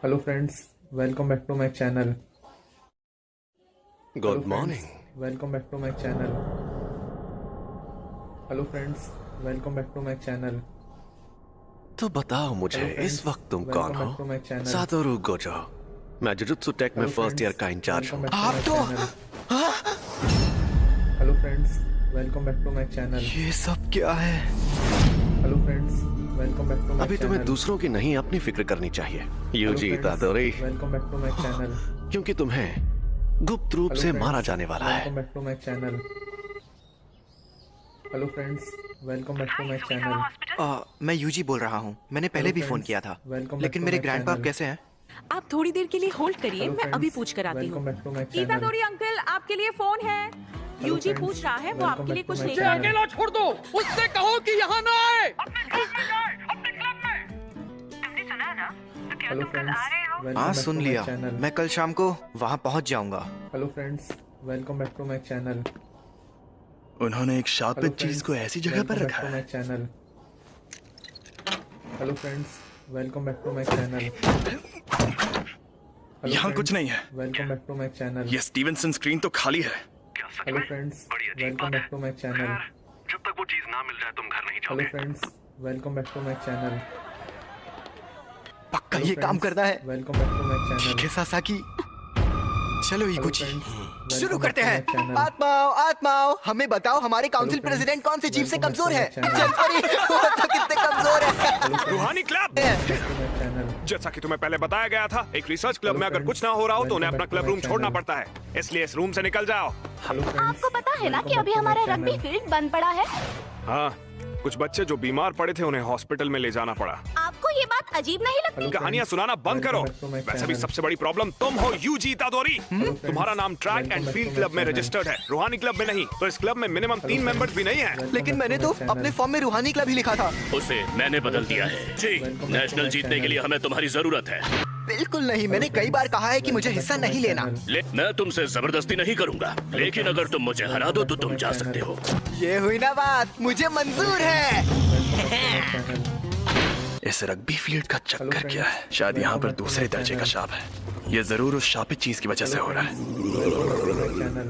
Hello friends, welcome back to my channel. Good morning. Welcome back to my channel. Hello friends, welcome back to my channel. तो बताओ मुझे Hello friends, इस वक्त तुम welcome कौन back to my हो? channel. Satoru Gojo. मैं jujutsu take में Hello फर्स्ट friends, ईयर का इंचार्ज हूँ। welcome back to आप my तो channel. Hello friends, welcome back to my channel. ये सब क्या है? Hello friends, welcome back to my अभी तुम्हें channel. दूसरों की नहीं अपनी फिक्र करनी चाहिए Hello यूजी friends, तादोरी, welcome back to my channel. क्योंकि तुम्हें गुप्त रूप Hello से friends, मारा जाने वाला है। welcome back to my channel. Hello friends, welcome back to my channel. मैं यूजी बोल रहा हूँ। मैंने पहले Hello भी फोन friends, किया था, welcome back लेकिन to मेरे my ग्रैंडपा channel. कैसे हैं? आप थोड़ी देर के लिए होल्ड करिए, Hello मैं friends, अभी पूछ कर आती welcome हूँ। back to my गीता channel. दोरी अंकल, आपके लिए फोन है। Hello यूजी friends, पूछ रहा है, वो welcome आपके लिए back to कुछ my लेकर channel. आए हैं। अकेला छोड़ दो, उससे कहो कि यहाँ ना आए। Hello friends, welcome हाँ, back सुन to my लिया। channel. मैं कल शाम को वहाँ पहुँच जाऊंगा। Hello friends, welcome back to my channel. उन्होंने एक Hello शापित चीज friends, को ऐसी जगह पर welcome रखा back to है my channel. Hello friends, welcome back to my channel. Hello यहाँ friends, कुछ नहीं है। Welcome back to my channel. ये स्टीवनसन स्क्रीन तो खाली है। Hello friends, welcome back to my channel. जब तक वो चीज ना मिल जाए तुम घर नहीं Hello जाओगे। friends, welcome back to my channel. पक्का Hello ये काम friends, करना है। Welcome back to my channel. ठीक है सासाकी, चलो Hello इकुची, friends, welcome शुरू back करते to my हैं। channel. आत्माओं आत्माओं, हमें बताओ हमारे काउंसिल friends, प्रेसिडेंट कौन सी जीव से welcome back कमजोर to है? my channel. चल पड़ी, वो तो कितने कमजोर है। Hello friends, रूहानी club, welcome back to my channel. जैसा कि तुम्हें पहले बताया गया था, एक रिसर्च क्लब में अगर कुछ ना हो रहा हो तो उन्हें अपना क्लब रूम छोड़ना पड़ता है, इसलिए इस रूम से निकल जाओ। Hello friends, आपको पता है ना welcome कि back अभी to my हमारा channel. रग्बी फील्ड बंद पड़ा है। हाँ, कुछ बच्चे जो बीमार पड़े थे उन्हें हॉस्पिटल में ले जाना पड़ा। आपको ये बात अजीब नहीं लगती? Hello कहानियां friends, सुनाना बंद करो। welcome back to my वैसे भी channel. सबसे बड़ी प्रॉब्लम तुम हो यूजी तादोरी। friends, तुम्हारा नाम track welcome and back field to club my में channel. रजिस्टर्ड है, रूहानी क्लब में नहीं। तो इस क्लब में मिनिमम 3 मेंबर्स भी नहीं है। Welcome लेकिन back मैंने to तो my channel. अपने फॉर्म में रूहानी क्लब ही लिखा था। उसे मैंने बदल दिया है। जी, Welcome back to national my जीतने के channel. लिए हमें तुम्हारी जरूरत है। बिल्कुल नहीं, मैंने कई बार कहा है कि मुझे Welcome हिस्सा back to नहीं my लेना। channel. मैं तुमसे जबरदस्ती नहीं करूंगा, लेकिन अगर तुम मुझे हरा दो तो तुम जा सकते हो। ये हुई ना बात, मुझे मंजूर है। Welcome back to my channel. इस रग्बी फील्ड का Hello चक्कर friends, क्या है? शायद यहाँ पर welcome back to दूसरे my दर्जे का channel. शाप है। ये जरूर उस शापित चीज की वजह से हो रहा है। Channel.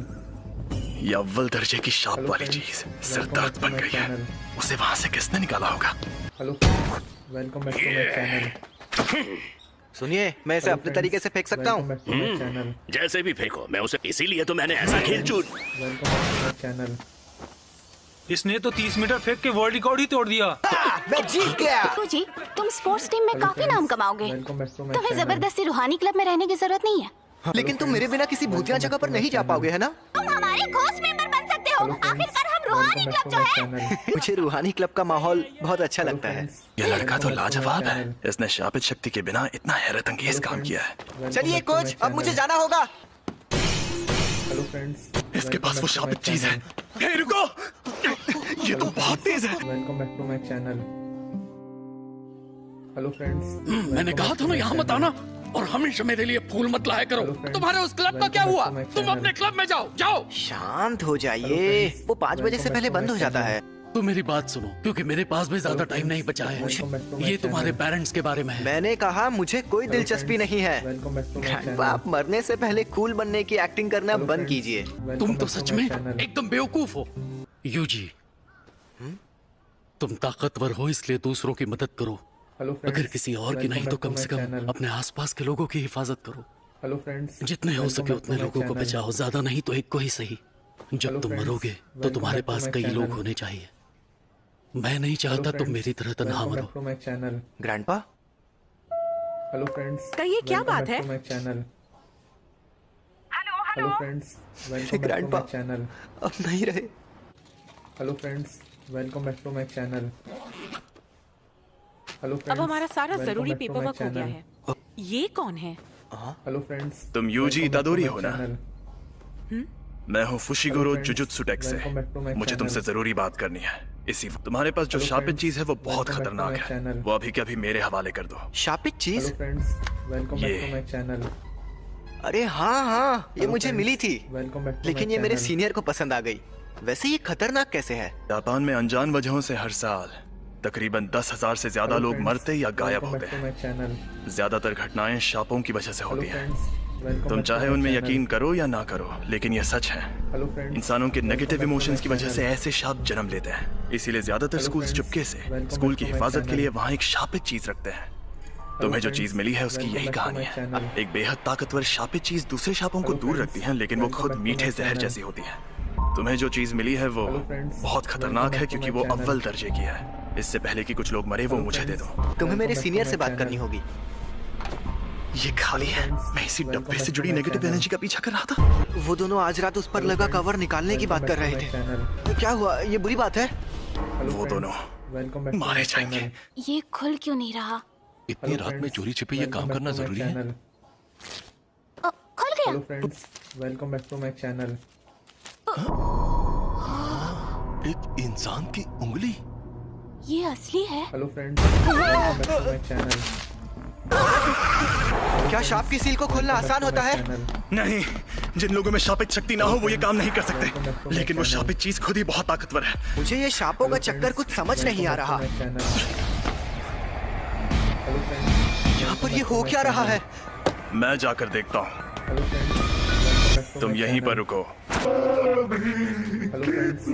ये अव्वल दर्जे की शाप Hello वाली friends, चीज welcome सिरदर्द back to बन my गई है। channel. उसे वहाँ से किसने निकाला होगा? Hello friends, welcome back to my channel. सुनिए, मैं इसे Hello अपने friends, तरीके से फेंक सकता welcome हूँ। back to my channel. जैसे भी फेंको, मैं उसे इसीलिए तो मैंने ऐसा खेल चून। Welcome back to my channel. इसने तो 30 मीटर फेंक के वर्ल्ड रिकॉर्ड ही तोड़ दिया। मैं जीत गया। जी, तुम स्पोर्ट्स टीम में Hello काफी friends, नाम कमाओगे। welcome back to my तुम्हें channel. जबरदस्ती रूहानी क्लब में रहने की जरूरत नहीं है। लेकिन तुम मेरे बिना किसी भूतिया जगह पर नहीं जा पाओगे, है ना? तुम हमारे घोस्ट मेंबर बन सकते हो। Hello friends, आखिरकार हम रूहानी welcome back क्लब to जो my है। channel. मुझे रूहानी क्लब का माहौल बहुत अच्छा Hello लगता है। friends, ये लड़का तो welcome back to my लाजवाब है। channel. इसने शापित शक्ति के बिना इतना हैरत अंगेज Hello काम friends, किया है। welcome चलिए back to my कोच, अब मुझे channel. जाना होगा। Hello friends, इसके welcome पास back वो to my शापित चीज है। channel. हे रुको! ये तो बहुत तेज है। Welcome back to my channel. Hello friends. मैंने welcome कहा back था to ना my यहाँ मत channel. आना, और हमेशा मेरे लिए फूल मत लाया करो। Hello friends, तुम्हारे उस क्लब का क्या welcome हुआ? back to my तुम channel. अपने क्लब में जाओ, जाओ। शांत हो Hello जाइए, friends, वो 5 बजे से welcome पहले back to बंद my हो जाता channel. है। तो मेरी बात सुनो, क्योंकि मेरे पास भी ज्यादा Hello टाइम नहीं friends, बचा है। welcome back to my ये तुम्हारे channel. पेरेंट्स के बारे में है। मैंने कहा मुझे कोई Hello दिलचस्पी friends, नहीं है। welcome back to my grandpa, channel. आप मरने से पहले कूल बनने की एक्टिंग करना Hello बंद friends, कीजिए। welcome तुम तो back to सच my में channel. एकदम बेवकूफ हो। यूजी, तुम ताकतवर हो इसलिए दूसरों की मदद करो। Hello friends, अगर किसी और की welcome नहीं तो back to कम my से कम channel. अपने आसपास के लोगों की हिफाजत करो। Hello friends, जितने हो welcome सके back to उतने my लोगों को channel. बचाओ, ज्यादा नहीं तो एक को ही सही। जब Hello तुम friends, मरोगे तो welcome तुम्हारे back to पास my कई लोग channel. होने चाहिए। मैं नहीं Hello चाहता तुम friends, मेरी तरह तन्हा welcome मरो। back to my channel. Grandpa, Hello friends, कहिए, क्या welcome बात back है? to my channel. Hello friends, welcome back to grandpa, my channel. अब नहीं रहे। Hello friends, welcome back to my channel. Hello friends, अब हमारा सारा welcome जरूरी back to paper my work हो गया channel. है। ये कौन है? Hello friends, तुम Yuji welcome back to Itadori my हो ना? channel. मैं हूँ फुशिगोरो friends, जुजुत्सु टेक से। welcome back to my मुझे channel. तुमसे जरूरी बात करनी है। इसी वक्त तुम्हारे पास जो Hello शापित friends, चीज है वो बहुत welcome back to खतरनाक my है। channel. वो अभी के अभी मेरे हवाले कर दो। शापित Hello चीज? friends, welcome back ये। to my channel. अरे हाँ हाँ, ये Hello मुझे friends, मिली थी, welcome back to लेकिन my ये मेरे channel. सीनियर को पसंद आ गई। वैसे ये खतरनाक कैसे है? जापान में अनजान वजहों से हर साल तकरीबन 10,000 से ज्यादा लोग मरते या गायब होते हैं। चैनल। ज्यादातर घटनाएं शापों की वजह से हेलो होती हैं। फ्रेंड्स, वेलकम तुम बैक चाहे टू माय उनमें चैनल। यकीन करो या ना करो, लेकिन ये सच है। हेलो फ्रेंड्स, इंसानों के welcome negative back to emotions my की वजह से चैनल। ऐसे शाप जन्म लेते हैं। इसीलिए ज्यादातर हेलो स्कूल्स फ्रेंड्स, चुपके से वेलकम स्कूल बैक की टू माय हिफाजत के चैनल। लिए वहाँ एक शापित चीज रखते हैं। तुम्हें जो फ्रेंड्स, चीज मिली है उसकी वेलकम यही बैक टू कहानी माय है। चैनल। एक बेहद ताकतवर शापित चीज दूसरे शापों को हेलो दूर फ्रेंड्स, रखती है, लेकिन वो वेलकम खुद बैक टू मीठे माय जहर चैनल। जैसी होती है। तुम्हें जो चीज मिली है वो हेलो फ्रेंड्स, बहुत वेलकम खतरनाक बैक है, टू क्योंकि माय वो चैनल। अव्वल दर्जे की है। इससे पहले कि कुछ लोग मरे, वो हेलो मुझे दे फ्रेंड्स, दो। तुम्हें मेरे वेलकम सीनियर बैक से टू माय बात करनी चैनल। होगी। ये खाली है। मैं इसी वेलकम डब्बे बैक से टू जुड़ी माय नेगेटिव चैनल। एनर्जी का पीछा कर रहा था। वो दोनों आज रात उस पर लगा कवर निकालने की बात कर रहे थे। क्या हुआ? ये बुरी बात है? वो दोनों मारे जाएंगे। ये खुल क्यों नहीं रहा? इतनी रात में चोरी छिपे ये काम करना जरूरी है? खुल गया। Hello friends, welcome back to my channel. एक इंसान की उंगली। ये असली है। Hello friends, welcome back to my channel. क्या शाप की सील को खोलना आसान होता है? नहीं, जिन लोगों में शापित शक्ति ना हो वो ये काम नहीं कर सकते, लेकिन वो शापित चीज खुद ही बहुत ताकतवर है। मुझे ये शापों का चक्कर कुछ समझ नहीं आ रहा। यहाँ पर ये हो क्या रहा है? मैं जाकर देखता हूँ, तुम यहीं पर रुको। Hello friends,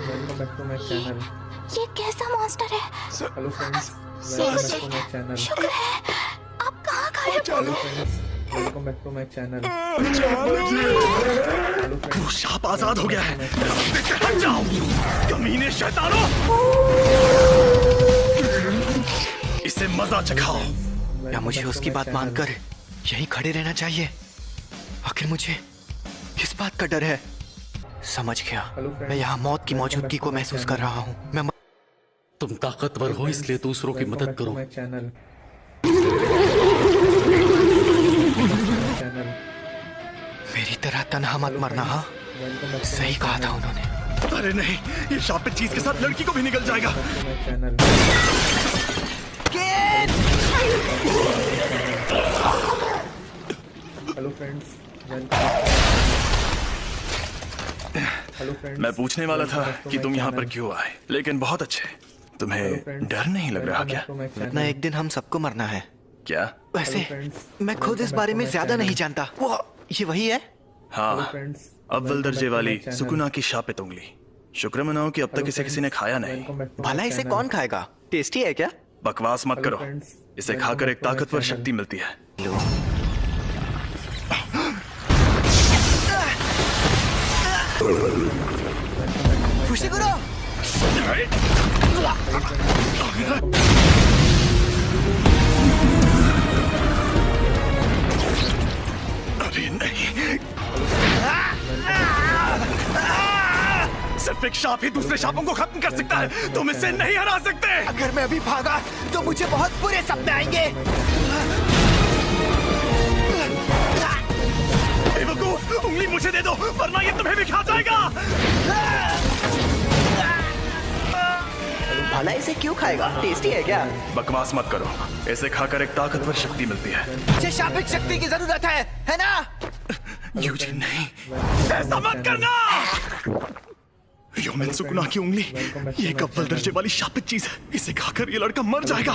welcome back to my channel. ये कैसा मॉन्स्टर है? Hello friends, welcome back to my channel. शुक्र है। आप कहाँ गायब हो? Hello friends, welcome back to my channel. Hello वो फ्रेंड्स, शाप आजाद हो गया है। रास्ते से हट जाओ, कमीने शैतानों! इसे मजा चखाओ। या मुझे उसकी बात मानकर यहीं खड़े रहना चाहिए? आखिर मुझे किस बात का डर है? समझ गया। मैं यहाँ मौत की मौजूदगी को महसूस कर रहा हूँ। मैं तुम ताकतवर हो इसलिए दूसरों की मदद करो। चैनल। मेरी तरह तन्हा मत मरना। हाँ, सही कहा था उन्होंने। अरे नहीं, ये शापित चीज के साथ लड़की को भी निकल जाएगा। Channel. Hello friends, hello friends, मैं पूछने वाला था कि तुम यहाँ पर क्यों आए, लेकिन बहुत अच्छे। तुम्हें डर नहीं लग रहा क्या? इतना एक दिन हम सबको मरना है। क्या? वैसे मैं खुद इस बारे में ज्यादा नहीं जानता। वो ये वही है? हाँ, अव्वल दर्जे वाली सुकुना की शापित उंगली। शुक्र मनाओ कि अब तक इसे किसी ने खाया नहीं। भला इसे कौन खाएगा? टेस्टी है क्या? बकवास मत करो, इसे खाकर एक ताकतवर शक्ति मिलती है। लो। खुशी करो। अरे नहीं, सिर्फ एक शाप ही दूसरे शापों को खत्म कर सकता है। तुम इसे नहीं हरा सकते। अगर मैं अभी भागा तो मुझे बहुत बुरे सपने आएंगे। बेवकूफ, उंगली मुझे दे दो वरना ये तुम्हें भी खा जाएगा। भला इसे क्यों खाएगा? टेस्टी है क्या? बकवास मत करो, इसे खाकर एक ताकतवर शक्ति मिलती है। मुझे शापित शक्ति की जरूरत है ना? यूजिन नहीं, ऐसा मत करना। योमिन सुकुना की उंगली, ये एक अव्वल दर्जे वाली शापित चीज है। इसे खाकर ये लड़का मर जाएगा।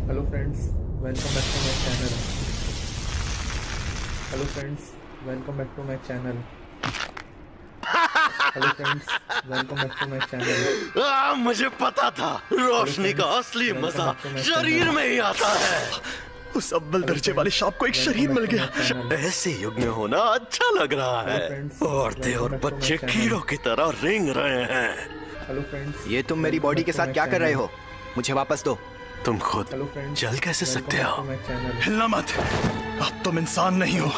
Hello friends, welcome back to my channel. Hello friends, welcome back to my channel. Hello friends, welcome back to my channel. मुझे पता था रोशनी का असली मजा शरीर में ही आता है। उस अव्वल दर्जे वाले शाप को एक शरीर मिल गया। ऐसे युग में होना अच्छा लग रहा है। औरतें और बच्चे कीड़ों की तरह रेंग रहे हैं। हेलो फ्रेंड्स, ये तुम मेरी बॉडी के साथ क्या कर रहे हो? मुझे वापस दो। तुम खुद हेलो फ्रेंड्स, चल कैसे सकते हो? हिलना मत, अब तुम इंसान नहीं हो।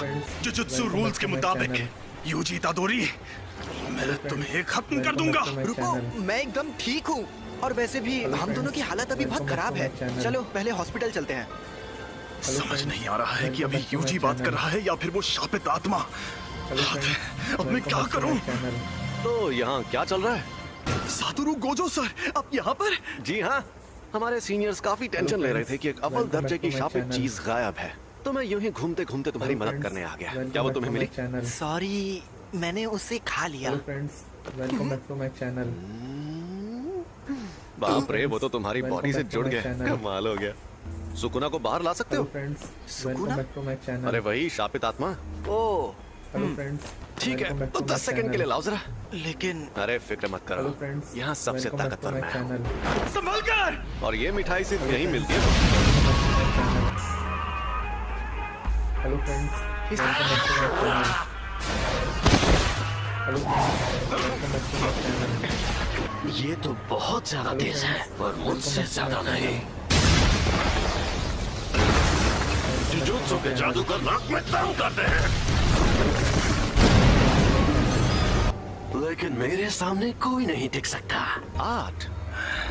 जुजुत्सु रूल्स के मुताबिक यूजी तादोरी, मैं तुम्हें खत्म कर दूंगा। रुको, मैं एकदम ठीक हूँ। और वैसे भी हम दोनों की हालत अभी बहुत खराब है। चलो पहले हॉस्पिटल चलते हैं। समझ नहीं आ रहा है कि अभी यूजी बात कर रहा है या फिर वो शापित आत्मा। अब मैं क्या करूं? तो यहाँ क्या चल रहा है? सातोरु गोजो सर, आप यहाँ पर? जी हाँ, हमारे सीनियर्स काफी टेंशन ले रहे थे कि एक अव्वल दर्जे की शापित चीज गायब है, तो मैं यूं ही घूमते घूमते तुम्हारी मदद करने आ गया। क्या वो तुम्हें मिली? सॉरी, मैंने उसे खा लिया। Hello friends, welcome back to my channel. बाप रे, वो तो तुम्हारी बॉडी से जुड़ गया। कमाल हो गया। सुकुना को बाहर ला सकते हो? Friends, Sukuna? Welcome back to my channel. अरे वही शापित आत्मा। ओ, हेलो फ्रेंड्स, ठीक है, तो 10 सेकंड के लिए लाओ जरा। लेकिन अरे फिक्र मत हेलो करो, फ्रेंड्स, यहाँ सबसे ताकतवर मैं हूँ। चैनल। संभल कर। और ये मिठाई सिर्फ यहीं मिलती है। Hello friends, welcome back to my channel. Hello friends, welcome back to my channel. ये तो बहुत ज्यादा तेज है, और मुझसे ज्यादा नहीं। जुजुत्सु के जादूगर रात में तंग करते हैं, लेकिन मेरे सामने कोई नहीं टिक सकता। 8,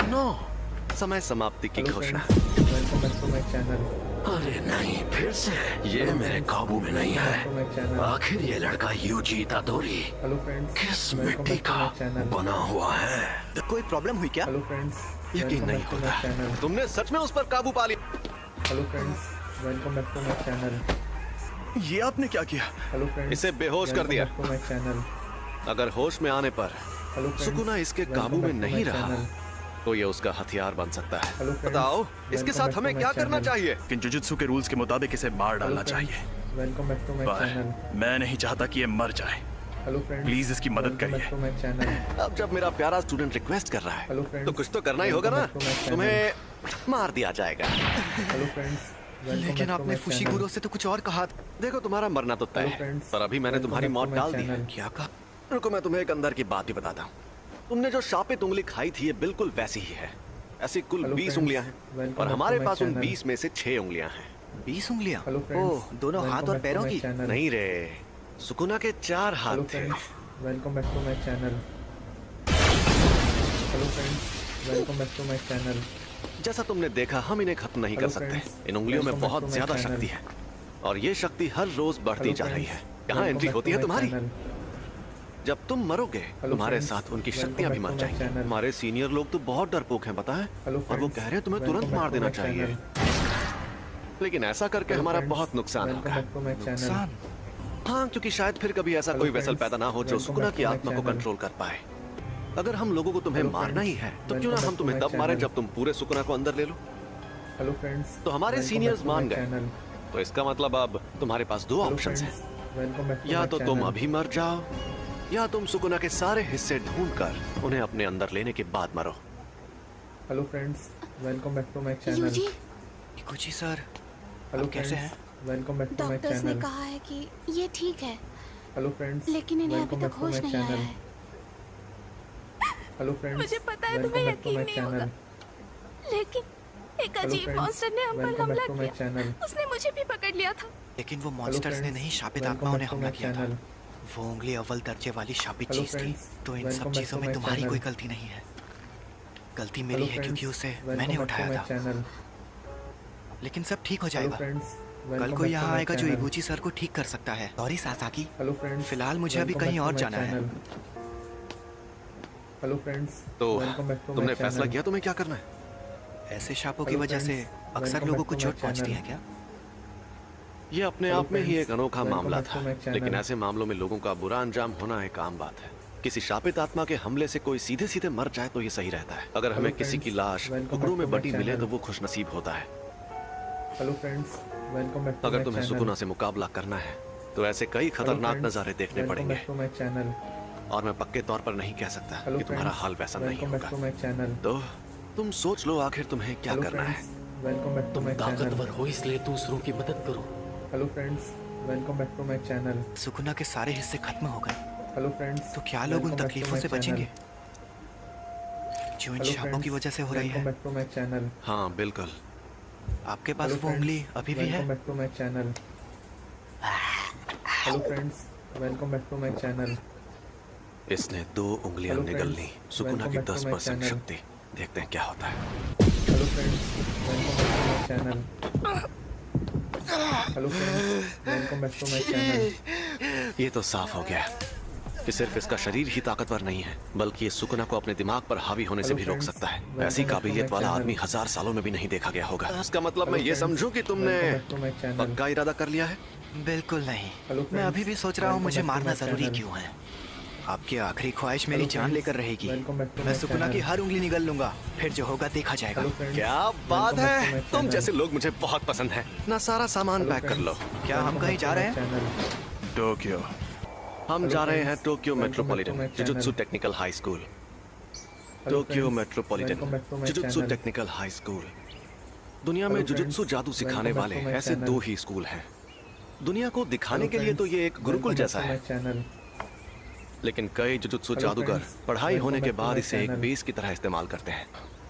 9, समय समाप्ति की घोषणा। Welcome back to my channel. अरे नहीं, फिर से ये मेरे काबू में नहीं है। आखिर ये लड़का यूजी इतादोरी हेलो फ्रेंड्स, किस वेलकम मिट्टी बैक टू का माय चैनल। बना हुआ है? कोई प्रॉब्लम हुई क्या? हेलो फ्रेंड्स, यकीन वेलकम नहीं बैक टू होता। My channel. तुमने सच में उस पर काबू पा लिया? Hello friends, welcome back to my channel. ये आपने क्या किया? हेलो फ्रेंड्स, इसे बेहोश कर दिया। Welcome back to my channel. अगर होश में आने पर हेलो फ्रेंड्स, सुकुना इसके वेलकम काबू में बैक टू नहीं माय रहा चैनल। तो ये उसका हथियार बन सकता है। हेलो फ्रेंड्स, बताओ, इसके वेलकम साथ बैक टू हमें माय क्या करना चैनल। चाहिए? कि जुजुत्सु के रूल्स के मुताबिक इसे मार डालना हेलो चाहिए। Friends, welcome back to my पर चैनल। मैं नहीं चाहता कि ये मर जाए। हेलो फ्रेंड्स, प्लीज इसकी मदद वेलकम बैक करिए। To my channel. अब जब मेरा प्यारा स्टूडेंट रिक्वेस्ट कर रहा है, हेलो फ्रेंड्स, तो कुछ तो करना ही होगा ना। Welcome back to my channel. तुम्हें मार दिया जाएगा। हेलो फ्रेंड्स, वेलकम लेकिन बैक टू आपने माय फुशीगुरो चैनल। से तो कुछ और कहा। देखो, तुम्हारा मरना तो तय हेलो है, फ्रेंड्स, पर अभी मैंने वेलकम तुम्हारी बैक टू मौत माय डाल दी है। चैनल। क्या कहा? रुको, मैं तुम्हें एक अंदर की बात ही बताता हूँ। तुमने जो शापित उंगली खाई थी, ये बिल्कुल वैसी ही है। ऐसी कुल हेलो 20 फ्रेंड्स, उंगलियां हैं, वेलकम और बैक हमारे टू माय पास उन चैनल। 20 में से 6 उंगलियां हैं। 20 उंगलियां? हेलो फ्रेंड्स, ओह, दोनों वेलकम हाथ और बैक टू पैरों माय की? चैनल। नहीं रे, सुकुना के 4 हेलो हाथ थे। Friends, welcome back to my channel. Hello friends, welcome back to my channel. जैसा तुमने देखा, हम इन्हें खत्म नहीं कर हेलो सकते। फ्रेंड्स, इन उंगलियों में वेलकम बैक बहुत टू माय ज्यादा चैनल। शक्ति है, और ये शक्ति हर रोज बढ़ती हेलो जा रही है। फ्रेंड्स, यहाँ वेलकम एंट्री बैक होती टू है माय तुम्हारी। चैनल। जब तुम मरोगे, हेलो तुम्हारे फ्रेंड्स, साथ उनकी वेलकम शक्तियां भी बैक मर टू माय जाएंगी। चैनल। हमारे सीनियर लोग तो बहुत डरपोक हैं, पता है, हेलो और वो फ्रेंड्स, कह रहे हैं तुम्हें वेलकम तुरंत बैक मार टू देना माय चाहिए। चैनल। लेकिन ऐसा करके हेलो हमारा फ्रेंड्स, बहुत नुकसान वेलकम होगा। Back to my channel. नुकसान? हाँ, क्योंकि शायद फिर कभी ऐसा हेलो कोई वेसल फ्रेंड्स, पैदा ना हो जो वेलकम सुकुना बैक की टू माय आत्मा को चैनल। कंट्रोल कर पाए। अगर हम लोगों को तुम्हें हेलो मारना ही फ्रेंड्स, है, तो क्यों वेलकम ना बैक हम टू तुम्हें माय तब मारें चैनल। जब तुम पूरे सुकुना को अंदर ले लो। हेलो फ्रेंड्स, तो हमारे welcome seniors back to my मान गए। चैनल। तो इसका मतलब अब तुम्हारे पास 2 हेलो ऑप्शंस हैं। फ्रेंड्स, वेलकम बैक टू या माय तो तुम चैनल। अभी मर जाओ, या तुम सुकुना के सारे हिस्से ढूंढकर उन्हें अपने अंदर लेने के बाद मरो। Hello friends, welcome back to my channel. Yuji, कुछ सर, हेलो आप कैसे friends, welcome back to my doctors ने चैनल। कहा है कि ये ठीक है, हेलो फ्रेंड्स, लेकिन इन्हें वेलकम अभी बैक तक टू होश माय नहीं आया चैनल। है। हेलो फ्रेंड्स, मुझे पता है वेलकम तुम्हें बैक टू माय यकीन नहीं होगा। चैनल। लेकिन एक हेलो अजीब फ्रेंड्स, मॉन्स्टर ने हम पर वेलकम हमला बैक टू माय किया। चैनल। उसने मुझे भी पकड़ लिया था। लेकिन वो हेलो मॉन्स्टर्स ने फ्रेंड्स, नहीं, शापित वेलकम आत्माओं ने बैक टू हमला माय किया था। चैनल। वो उंगली अव्वल दर्जे वाली शापित हेलो चीज थी। फ्रेंड्स, तो इन वेलकम सब बैक चीजों टू में माय तुम्हारी चैनल। कोई गलती नहीं है। गलती मेरी हेलो है क्योंकि फ्रेंड्स, उसे वेलकम मैंने बैक टू उठाया माय था। चैनल। लेकिन सब ठीक हो हेलो जाएगा। फ्रेंड्स, कल वेलकम कोई बैक टू यहाँ माय आएगा जो चैनल। इबूची सर को ठीक कर सकता है। सॉरी सासाकी, हेलो फ्रेंड्स, फिलहाल मुझे अभी वेलकम कहीं बैक और टू माय जाना है। चैनल। हेलो फ्रेंड्स, तो वेलकम बैक टू तुमने माय फैसला चैनल। किया तुम्हें क्या करना है? ऐसे शापों की हेलो वजह से फ्रेंड्स, अक्सर वेलकम लोगों बैक को टू चोट माय पहुंचती चैनल। है क्या? ये अपने हेलो आप में ही फ्रेंड्स, एक अनोखा वेलकम मामला बैक टू था, माय चैनल। लेकिन ऐसे मामलों में लोगों का बुरा अंजाम होना एक आम बात है। किसी शापित आत्मा के हमले से कोई सीधे सीधे मर जाए तो ये सही रहता है। अगर हमें हेलो किसी की फ्रेंड्स, लाश वेलकम टुकड़ों बैक में टू माय बटी मिले चैनल। तो वो खुशनसीब होता है। Hello friends, welcome back to अगर माय तुम्हें चैनल। सुकुना से मुकाबला करना है तो ऐसे कई खतरनाक नजारे देखने वेलकम पड़ेंगे, बैक टू माय चैनल। और मैं पक्के तौर पर नहीं कह सकता हेलो कि तुम्हारा फ्रेंड्स, हाल वैसा नहीं वेलकम बैक टू होगा। My channel. तो तुम सोच लो आखिर तुम्हें क्या हेलो करना है। Friends, welcome back to my channel. हो इसलिए दूसरों की मदद करो। Hello friends, welcome back to my channel. Sukuna के सारे हिस्से खत्म हो गए, हेलो फ्रेंड्स, तो क्या लोग उन वेलकम बैक टू तकलीफों माय से चैनल। बचेंगे जो इन हेलो शापों फ्रेंड्स, की वजह से हो रही वेलकम है? Back to my channel. हाँ बिल्कुल। आपके पास हेलो वो उंगली फ्रेंड्स, अभी भी है? Welcome back to my channel. Hello friends, welcome back to my channel. इसने 2 उंगलियां हेलो निगल फ्रेंड्स, ली। सुकुना वेलकम की बैक टू माय 10% चैनल। शक्ति, देखते हैं क्या होता है। Hello friends, welcome back to my channel. Hello friends, welcome back to my channel. ये तो साफ हो गया। कि सिर्फ इसका शरीर ही ताकतवर नहीं है, बल्कि ये सुकुना को अपने दिमाग पर हावी होने से भी रोक सकता है। ऐसी काबिलियत वाला आदमी 1000 सालों में भी नहीं देखा गया होगा। इसका मतलब मैं ये समझूं कि तुमने पक्का इरादा कर लिया है? बिल्कुल नहीं। मैं अभी भी सोच रहा हूँ मुझे मारना जरूरी क्यों है। आपकी आखिरी ख्वाहिश मेरी जान लेकर रहेगी। मैं सुकुना की हर उंगली निगल लूंगा, फिर जो होगा देखा जाएगा। क्या बात है, तुम जैसे लोग मुझे बहुत पसंद हैं। ना सारा सामान पैक कर लो। क्या हम कहीं जा रहे हैं? टोक्यो। हम जा रहे हैं Tokyo metropolitan jujutsu technical high school. Tokyo metropolitan jujutsu technical high school. दुनिया में जुजुत्सु जादू सिखाने वाले ऐसे 2 ही स्कूल हैं। दुनिया को दिखाने के लिए तो ये एक गुरुकुल जैसा है, लेकिन कई जुजुत्सु जादूगर पढ़ाई होने के बाद इसे एक बेस की तरह इस्तेमाल करते हैं।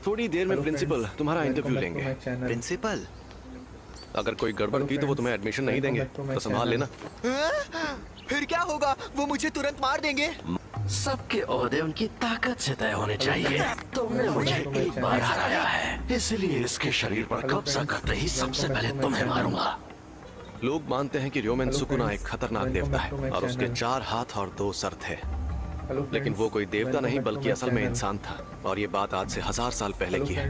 थोड़ी देर में प्रिंसिपल तुम्हारा इंटरव्यू लेंगे। प्रिंसिपल? अगर कोई गड़बड़ की तो वो तुम्हें एडमिशन नहीं देंगे, तो संभाल लेना। फिर क्या होगा? वो मुझे तुरंत मार देंगे। सबके ओहदे उनकी ताकत से तय होने चाहिए। तुमने मुझे एक बार हराया है, इसलिए इसके शरीर पर कब्जा करते ही सबसे पहले तुम्हें मारूंगा। लोग मानते हैं कि र्योमेन सुकुना एक खतरनाक देवता है और उसके 4 हाथ और 2 सर थे, लेकिन वो कोई देवता नहीं बल्कि असल में इंसान था। और ये बात आज से 1000 साल पहले की है।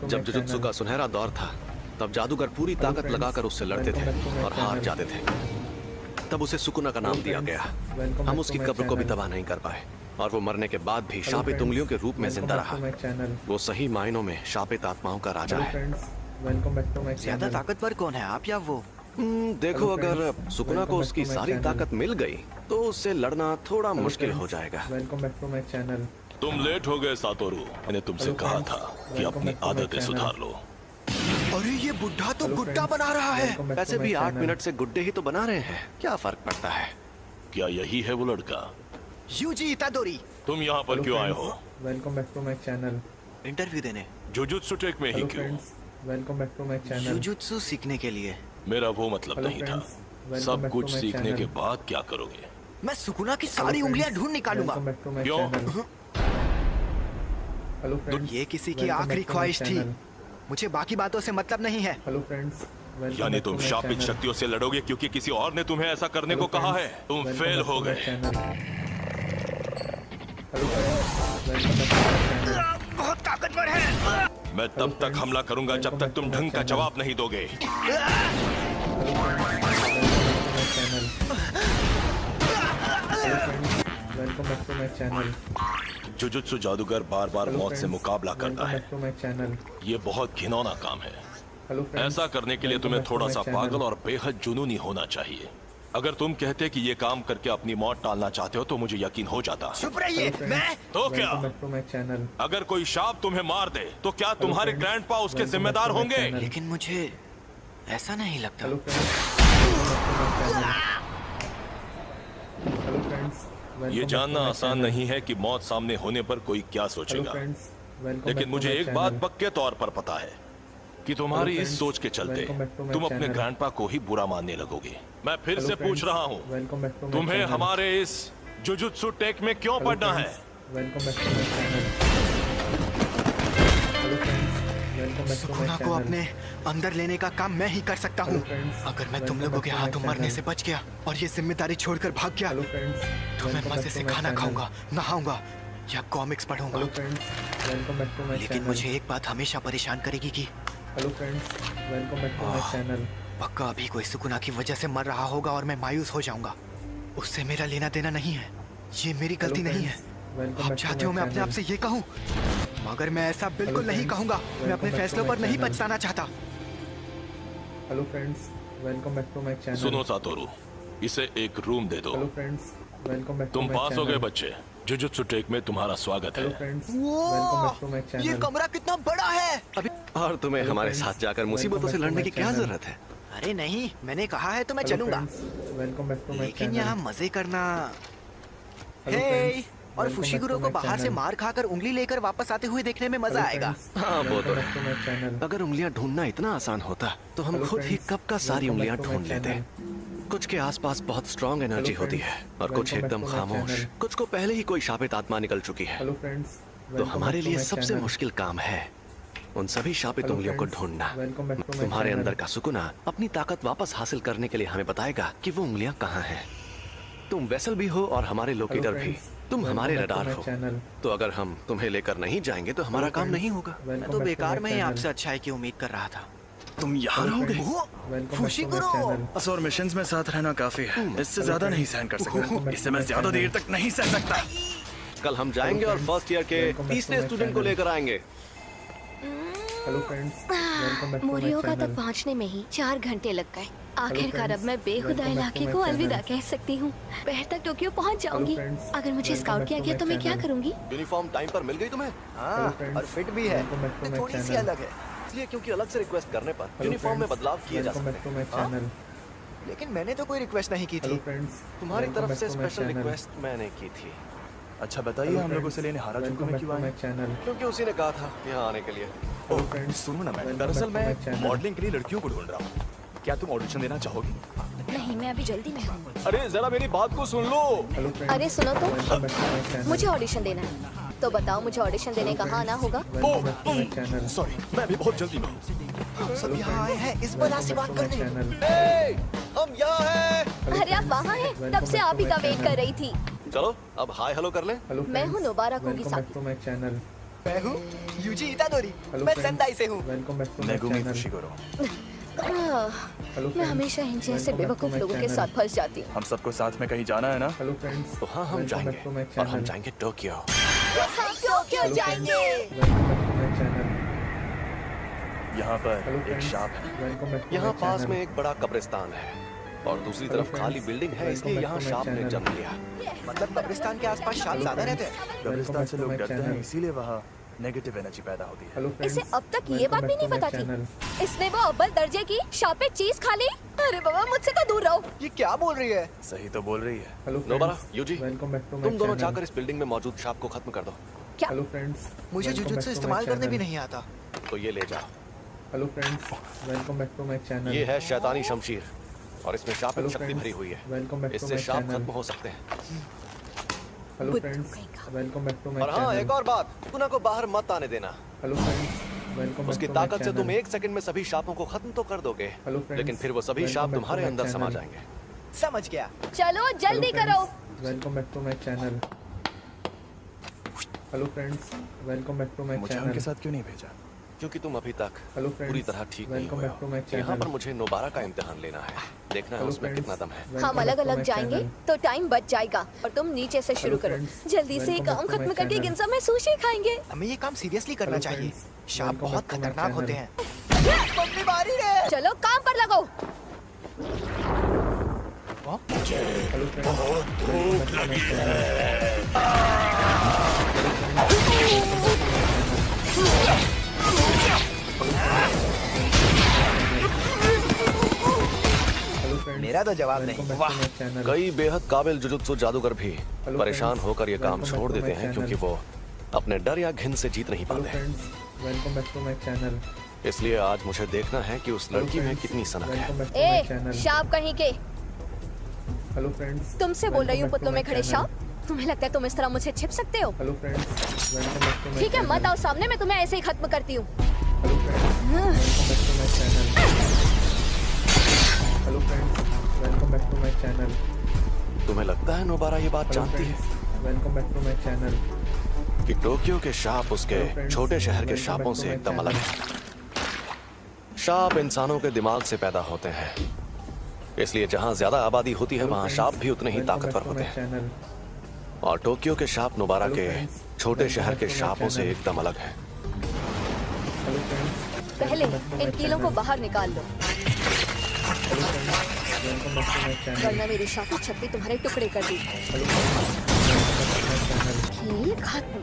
जब जुजुत्सु का सुनहरा दौर था, तब जादूगर पूरी ताकत लगाकर उससे लड़ते थे और हार जाते थे। तब उसे सुकुना का नाम दिया गया। हम उसकी कब्र को भी तबाह नहीं कर पाए और वो मरने के बाद भी शापित उंगलियों के रूप में जिंदा रहा। वो सही मायनों में शापित आत्माओं का राजा है। ज्यादा ताकतवर कौन है, आप या वो? देखो, अगर सुकुना को उसकी सारी ताकत मिल गई तो उससे लड़ना थोड़ा मुश्किल हो जाएगा। तुम लेट हो गए सातोरू। मैंने तुमसे कहा था कि अपनी आदतें सुधार लो। अरे ये बुढ़ा तो गुड्डा बना रहा है। वैसे भी 8 मिनट से गुड्डे ही तो बना रहे हैं, क्या फर्क पड़ता है? क्या यही है वो लड़का? यूजी इतादोरी। तुम यहाँ पर क्यों आए हो? इंटरव्यू देने। जुजुत्सु टेक में ही क्यों? जुजुत्सु सीखने के लिए। मेरा वो मतलब नहीं था। सब कुछ सीखने के बाद क्या करोगे? मैं सुकुना की सारी उंगलियां ढूंढ निकालूंगा। क्यों? ये किसी की आखिरी ख्वाहिश थी। मुझे बाकी बातों से मतलब नहीं है। यानी तुम शापित शक्तियों से लड़ोगे क्योंकि किसी और ने तुम्हें ऐसा करने को कहा है? तुम फेल हो गए। बहुत ताकतवर है। मैं तब तक हमला करूंगा जब तक तुम ढंग का जवाब नहीं दोगे। जुजुत्सु जादूगर बार बार मौत से मुकाबला करता है। ये बहुत घिनौना काम है। ऐसा करने के लिए तुम्हें थोड़ा सा पागल और बेहद जुनूनी होना चाहिए। अगर तुम कहते कि ये काम करके अपनी मौत टालना चाहते हो तो मुझे यकीन हो जाता। चुप रहिए। मैं तो क्या? अगर कोई शाप तुम्हें मार दे तो क्या तुम्हारे ग्रैंडपा उसके जिम्मेदार होंगे? लेकिन मुझे ऐसा नहीं लगता। ये जानना आसान नहीं है कि मौत सामने होने पर कोई क्या सोचेगा, लेकिन मुझे एक बात पक्के तौर पर पता है कि तुम्हारी इस सोच के चलते तुम अपने ग्रैंडपा को ही बुरा मानने लगोगे। मैं फिर से पूछ रहा हूँ, तुम्हें हमारे इस जुजुत्सु टेक में क्यों पढ़ना है? सुकुना को अपने अंदर लेने का काम मैं ही कर सकता हूँ। अगर मैं तुम लोगों के हाथों मरने से बच गया और ये जिम्मेदारी छोड़कर भाग गया तो मैं मजे से खाना खाऊंगा, नहाऊंगा या कॉमिक्स पढ़ूंगा। लेकिन मुझे एक बात हमेशा परेशान करेगी कि पक्का अभी कोई सुकुना की वजह से मर रहा होगा और मैं मायूस हो जाऊंगा। उससे मेरा लेना देना नहीं है, ये मेरी गलती नहीं है। आप चाहते हो मैं अपने आप से ये कहूँ, मगर मैं ऐसा बिल्कुल नहीं कहूंगा। मैं अपने फैसलों पर नहीं पछताना चाहता। सुनो सातोरू, इसे एक रूम दे दो। तुम पास हो गए बच्चे। जुजुत्सु टेक में तुम्हारा स्वागत है। ये कमरा कितना बड़ा है। अभी और तुम्हें हमारे साथ जाकर मुसीबतों से लड़ने की क्या जरूरत है? अरे नहीं, मैंने कहा है तो मैं चलूंगा, लेकिन यहाँ मजे करना। हे, और फुशिगुरो को बाहर से मार खाकर उंगली लेकर वापस आते हुए देखने में मजा आएगा। हाँ वो तो है। अगर उंगलियां ढूंढना इतना आसान होता तो हम खुद ही कब का सारी उंगलियां ढूंढ लेते। कुछ के आसपास बहुत स्ट्रॉन्ग एनर्जी होती है और कुछ एकदम खामोश। कुछ को पहले ही कोई शापित आत्मा निकल चुकी है। तो हमारे लिए सबसे मुश्किल काम है उन सभी शापित उंगलियों को ढूंढना। तुम्हारे अंदर का सुकुना अपनी ताकत वापस हासिल करने के लिए हमें बताएगा कि वो उंगलियां कहाँ हैं। तुम वेसल भी हो और हमारे लोकेटर भी। तुम हमारे रडार हो। तो अगर हम तुम्हें लेकर नहीं जाएंगे तो हमारा काम नहीं होगा। मैं तो बेकार में ही आपसे अच्छाई की उम्मीद कर रहा था। तुम यहाँ रहोगे? खुशी करो। बस और मिशंस में साथ रहना काफी है, इससे ज्यादा नहीं सहन कर सकता। इससे मैं ज्यादा देर तक नहीं सह सकता। कल हम जाएंगे और फर्स्ट ईयर के तीसरे स्टूडेंट को लेकर आएंगे। हेलो फ्रेंड्स, मोरियोका तक पहुंचने में ही 4 घंटे लग गए। आखिरकार अब मैं बेखुदा इलाके को अलविदा कह सकती हूँ। पहर तक टोक्यो पहुंच जाऊंगी। अगर मुझे स्काउट किया गया तो मैं क्या करूंगी? यूनिफॉर्म टाइम पर मिल गई तुम्हें? हाँ, और फिट भी है, थोड़ी सी अलग है। इसलिए क्योंकि अलग से रिक्वेस्ट करने पर यूनिफॉर्म में बदलाव किए जा सकते हैं। लेकिन मैंने तो कोई रिक्वेस्ट नहीं की थी। तुम्हारी तरफ से स्पेशल रिक्वेस्ट मैंने की थी। अच्छा बताइए, हम लोगों से लेने हाराजुकु में क्यों आए? क्योंकि उसी ने कहा था यहाँ आने के लिए। सुनो ना मैम, दरअसल मैं मॉडलिंग के लिए लड़कियों को ढूंढ रहा हूँ। क्या तुम ऑडिशन देना चाहोगी? नहीं, मैं अभी जल्दी में हूँ। अरे जरा मेरी बात को सुन लो। अरे सुनो तो, मुझे ऑडिशन देना है। तो बताओ मुझे ऑडिशन देने कहाँ आना होगा? सॉरी, मैं भी बहुत जल्दी में हूँ। हम सब यहाँ आए हैं इस बला से बात करने। हम यहाँ हैं। अरे आप वहाँ हैं? तब से आप ही का वेट कर रही थी। चलो अब हाय हेलो कर लें। मैं हूँ नोबारा कुगिसाकी। मैं हूँ यूजी इतादोरी। मैं सेंदाई से हूँ। नेगुमी फुशिगोरो। मैं हमेशा इन जैसे बेवकूफ लोगों के साथ फंस जाती हूँ। हम सबको साथ में कहीं जाना है ना? तो हाँ हम जाएंगे और हम जाएंगे टोक्यो। टोक्यो जाएंगे। यहाँ पर एक शॉप है। यहाँ पास में एक बड़ा कब्रिस्तान है और दूसरी तरफ खाली बिल्डिंग है, इसलिए यहाँ शाप ने जन्म लिया। मतलब कब्रिस्तान के आसपास शाप ज्यादा रहते हैं। कब्रिस्तान से लोग डरते हैं, इसीलिए वहाँ नेगेटिव एनर्जी पैदा होती है। इसे अब तक ये बात भी नहीं पता थी। इसने वो अव्वल दर्जे की शॉप एक चीज खा ली। अरे बाबा, मुझसे तो दूर रहो। ये क्या बोल रही है? सही तो बोल रही है। नोबारा, यूजी, तुम दोनों जाकर इस बिल्डिंग में मौजूद शॉप को खत्म कर दो। क्या? मुझे जुजुत्सु इस्तेमाल करने भी नहीं आता। तो ये ले जाओ। Hello friends, welcome back to my channel. ये है शैतानी शमशीर और इसमें शाप शक्ति भरी हुई है। इससे शाप खत्म हो सकते हैं। Hello friends, welcome back to my और हाँ, एक और बात, कुना को बाहर मत आने देना। Hello friends, welcome. उसकी ताकत से तुम 1 सेकंड में सभी शापों को खत्म तो कर दोगे, लेकिन फिर वो सभी शाप तुम्हारे अंदर समा जाएंगे। समझ गया। चलो जल्दी करो। Welcome back to my channel. Hello friends, welcome back to my मुझे चैनल। उनके साथ क्यों नहीं भेजा? क्योंकि तुम अभी तक हेलो फ्रेंड्स, पूरी तरह ठीक नहीं वेलकम हुए बैक टू माय हो। चैनल। यहाँ पर मुझे नोबारा का इम्तिहान लेना है, देखना है उसमें कितना दम है। हम अलग अलग जाएंगे तो टाइम बच जाएगा और तुम नीचे से शुरू करो। जल्दी से ये काम खत्म करके गिंजा में सुशी खाएंगे। हमें ये काम सीरियसली करना चाहिए। शाप बहुत खतरनाक होते हैं। चलो काम पर लगो। हेलो फ्रेंड्स, मेरा तो जवाब नहीं। वाह, कई बेहद काबिल जुजुत्सु जादूगर भी परेशान होकर ये काम छोड़ देते हैं क्योंकि वो अपने डर या घिन से जीत नहीं पाते। Welcome back to my channel. इसलिए आज मुझे देखना है कि उस लड़की में कितनी सनक है। ए, शाप कहीं के। हेलो फ्रेंड्स, तुमसे बोल रही हूँ पुतलों में खड़े शाप। तुम्हें लगता है तुम इस तरह मुझे छिप सकते हो? Hello friends, welcome back to my ठीक है, मत आओ सामने, मैं तुम्हें ऐसे ही खत्म करती हूँ। Hello friends, welcome back to my channel. Hello friends, welcome back to my channel. तुम्हें लगता है नोबारा ये बात जानती है welcome back to my channel कि टोक्यो के शाप उसके छोटे शहर के शापों से एकदम अलग है। शाप इंसानों के दिमाग से पैदा होते हैं, इसलिए जहां ज्यादा आबादी होती है वहां शाप भी उतने ही ताकतवर होते हैं। और टोक्यो के शाप नोबारा के छोटे शहर के शापों से एकदम अलग है। पहले इन कीलों को बाहर निकाल लो, वरना मेरी शाप छत्ती तुम्हारे टुकड़े कर दी। कील खत्म।